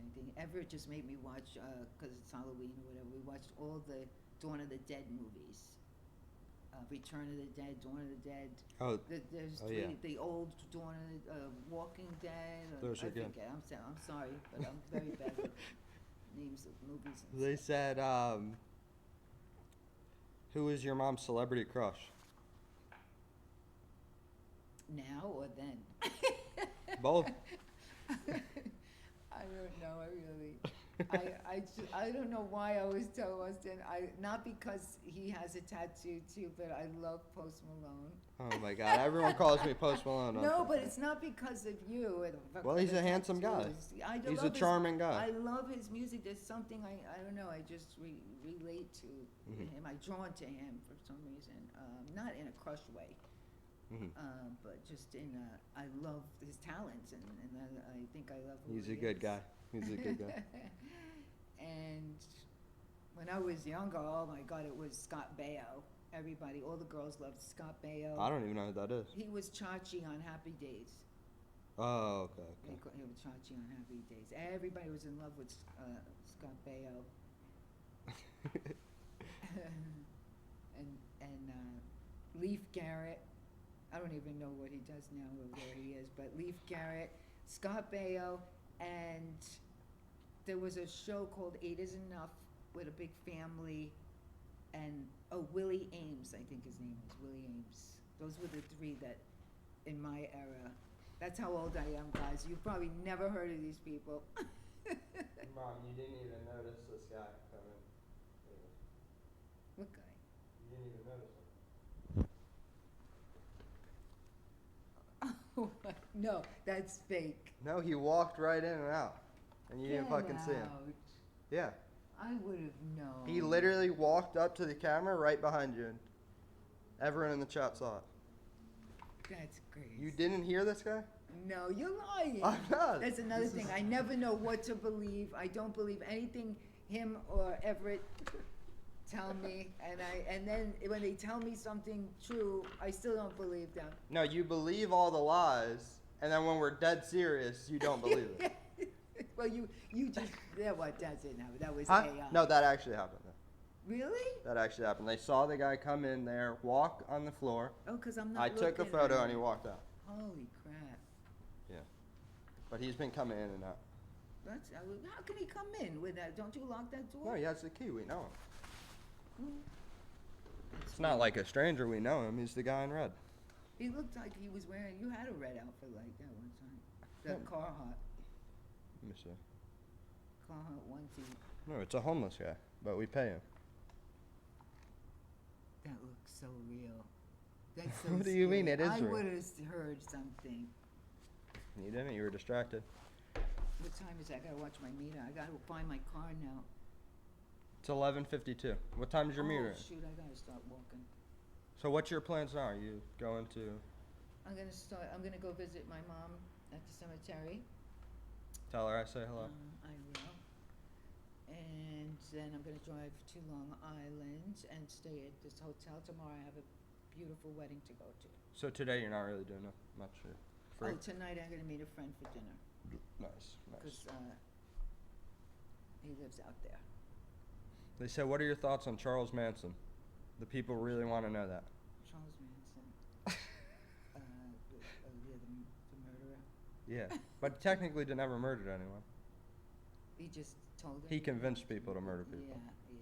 Anything. Everett just made me watch, because it's Halloween or whatever, we watched all the Dawn of the Dead movies. Return of the Dead, Dawn of the Dead. Oh, There's yeah. the old Dawn of the Walking Dead. Those are good. Forget. I'm sorry, but I'm very bad with names of movies. And They stuff. said, who is your mom's celebrity crush? Now or then? Both. I don't know. I don't know why I always tell Austin. Not because he has a tattoo too, but I love Post Malone. Oh my God! Everyone calls me Post Malone. No, but it's not because of you. Well, he's a handsome guy. He's a charming guy. I love his music. There's something I don't know. I just relate to him. I'm drawn to him for some reason. Not in a crush way. Mm-hmm. But just I love his talents, and I think I love who He's he a good is. guy. He's a good guy. And when I was younger, oh my God, it was Scott Baio. All the girls loved Scott Baio. I don't even know who that is. He was Chachi on Happy Days. Oh, okay. He was Chachi on Happy Days. Everybody was in love with Scott Baio. and Leif Garrett. I don't even know what he does now or where he is, but Leif Garrett, Scott Baio, and there was a show called Eight Is Enough with a big family, and Willie Ames, I think his name was Willie Ames. Those were the three that, in my era, that's how old I am, guys. You've probably never heard of these people. Mom, you didn't even notice this guy coming. What guy? You didn't even notice him. No, that's fake. No, he walked right in and out, and you didn't fucking see him. Out. Yeah. I would have known. He literally walked up to the camera right behind you, and everyone in the chat saw it. That's crazy. You didn't hear this guy? No, you're lying. I'm not. That's another thing. I never know what to believe. I don't believe anything him or Everett tell me, and then when they tell me something true, I still don't believe them. No, you believe all the lies, and then when we're dead serious, you don't believe it. Well, you just what that didn't happen. That was Huh? AI. No, that actually happened. Really? That actually happened. They saw the guy come in there, walk on the floor. Oh, because I'm not. I took a looking photo at and he it. walked out. Holy crap! Yeah. But he's been coming in and out. That's how can he come in with that? Don't you lock that door? No, he has the key. We know him. Hmm. It's not like a stranger. We know him. He's the guy in red. He looked like he was wearing. You had a red outfit like that one time. The Yeah. Carhartt Let me see. onesie. No, it's a homeless guy, but we pay him. That looks so real. That's so What do you mean scary. it is I real? would have heard something. You didn't. You were distracted. What time is it? I gotta watch my meter. I gotta find my car now. It's 11:52. What time is your meter? Oh shoot! I gotta start walking. So what's your plans now? Are you going to I'm gonna go visit my mom at the cemetery. tell her I say hello? I will. And then I'm gonna drive to Long Island and stay at this hotel tomorrow. I have a beautiful wedding to go to. So today you're not really doing much. You're free. Oh, tonight I'm gonna meet a friend for dinner Nice, nice. because he lives out there. They said, what are your thoughts on Charles Manson? The people really want to know that. Charles Manson, the murderer. Yeah, but technically they never murdered anyone. He just told him. He convinced people to murder people. Yeah, yeah.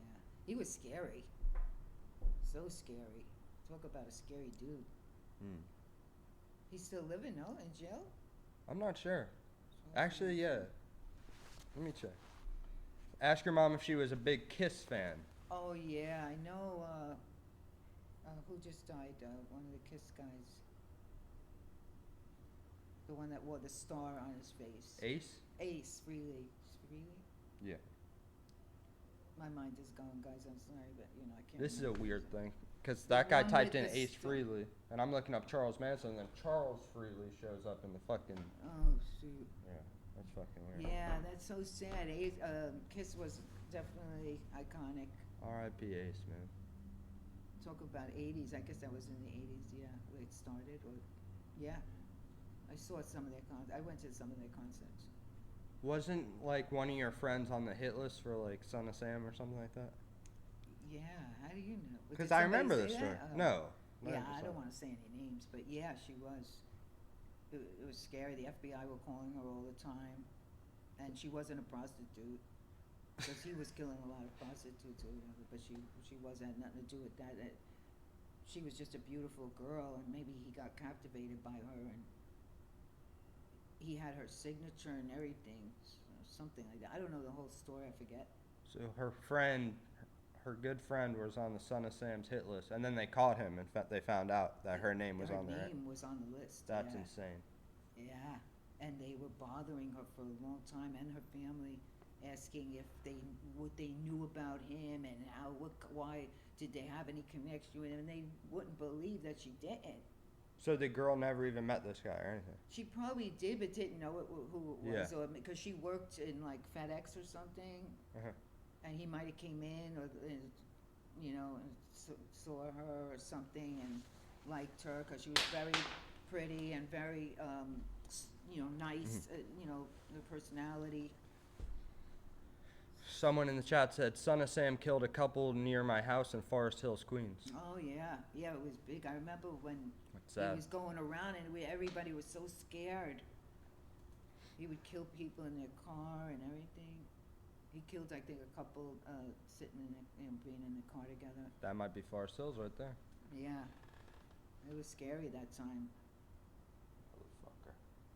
He was scary. So scary. Talk about a scary dude. Hmm. He's still living, no? In jail? I'm not sure. Charles Actually, yeah. Manson. Let me check. Ask your mom if she was a big Kiss fan. Oh yeah, I know. Who just died? One of the Kiss guys. The one that wore the star on his face. Ace? Ace Frehley. Frehley? Yeah. My mind is going, guys. I'm sorry, but you know I can't. This is a remember weird his thing. Because that guy one typed with in the Ace star. Frehley, and I'm looking up Charles Manson, and then Charles Frehley shows up in the fucking... Oh shoot. Yeah, that's fucking weird. Yeah, that's so sad. Kiss was definitely iconic. R.I.P. Ace, man. Talk about 80s. I guess that was in the 80s. Yeah, where it started. Or yeah, I saw some of their I went to some of their concerts. Wasn't, like, one of your friends on the hit list for, like, Son of Sam or something like that? Yeah, how do you know? Because Did I somebody remember say this story. that? Oh. No. Yeah, I 100%. don't want to say any names, but yeah, she was. It was scary. The FBI were calling her all the time, and she wasn't a prostitute because he was killing a lot of prostitutes or whatever. But she had nothing to do with that. She was just a beautiful girl, and maybe he got captivated by her, and he had her signature and everything, something like that. I don't know the whole story. I forget. So her friend, her good friend, was on the Son of Sam's hit list, and then they caught him, and they found out that her name was on there. Her name was on the list. That's yeah. insane. Yeah, and they were bothering her for a long time, and her family, asking if what they knew about him and why did they have any connection with him, and they wouldn't believe that she didn't. So the girl never even met this guy or anything? She probably did, but didn't know who it was, Yeah. or because she worked in like FedEx or something, Uh-huh. and he might have came in or you know and saw her or something and liked her because she was very pretty and very nice, their personality. Someone in the chat said, "Son of Sam killed a couple near my house in Forest Hills, Queens." Oh yeah, it was big. I remember when What's he that? was going around and everybody was so scared. He would kill people in their car and everything. He killed, I think, a couple sitting being in the car together. That might be Forest Hills right there. Yeah, it was scary that time. Motherfucker.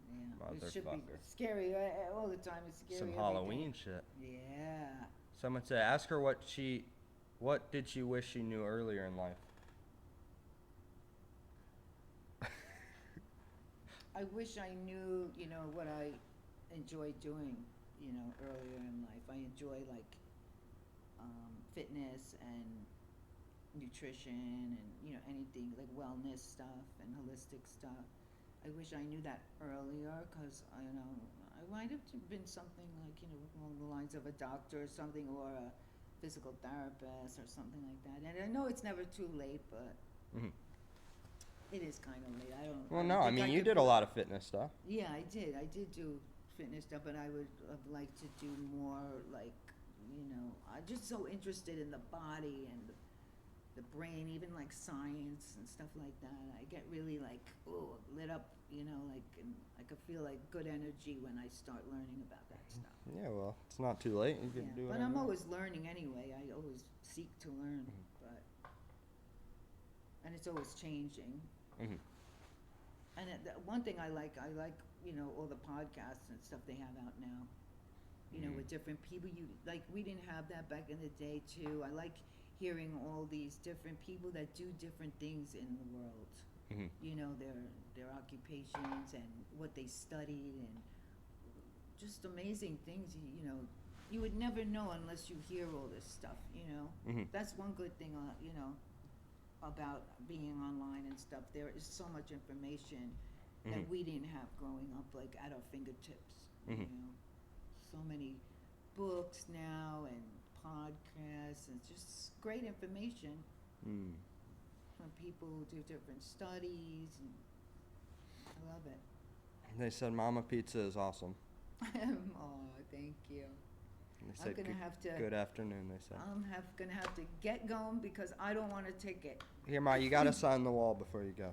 Yeah, it should be Motherfucker. scary all the time. It's scary. Some every Halloween day. shit. Yeah. Someone said, "Ask her what did she wish she knew earlier in life?" I wish I knew, what I enjoy doing, earlier in life. I enjoy fitness and nutrition and, anything like wellness stuff and holistic stuff. I wish I knew that earlier because, I might have been something like, along the lines of a doctor or something or a physical therapist or something like that. And I know it's never too late, but Mhm. it is kind of late. I don't. Well, I no, don't I think mean, you could did a lot of fitness stuff. Yeah, I did. I did do fitness stuff, but I would have liked to do more I'm just so interested in the body and the brain, even like science and stuff like that. I get really lit up, and I could feel like good energy when I start learning about that stuff. Yeah, well, it's not too late. You can Yeah, do it. but I'm always learning anyway. I always seek to learn, and it's always changing. Mm-hmm. And one thing I like, all the podcasts and stuff they have out now. With different people. We didn't have that back in the day too. I like hearing all these different people that do different things in the world. Mm-hmm. Their occupations and what they studied and just amazing things. You would never know unless you hear all this stuff. Mm-hmm. That's one good thing. About being online and stuff. There is so much information that we didn't have growing up, like at our fingertips. So many books now and podcasts and just great information from people who do different studies. And I love it. They said Mama Pizza is awesome. Oh, thank you. They said, I'm gonna have to. Good afternoon, they said. I'm gonna have to get going because I don't want to take it. Here, Ma, you gotta sign the wall before you go.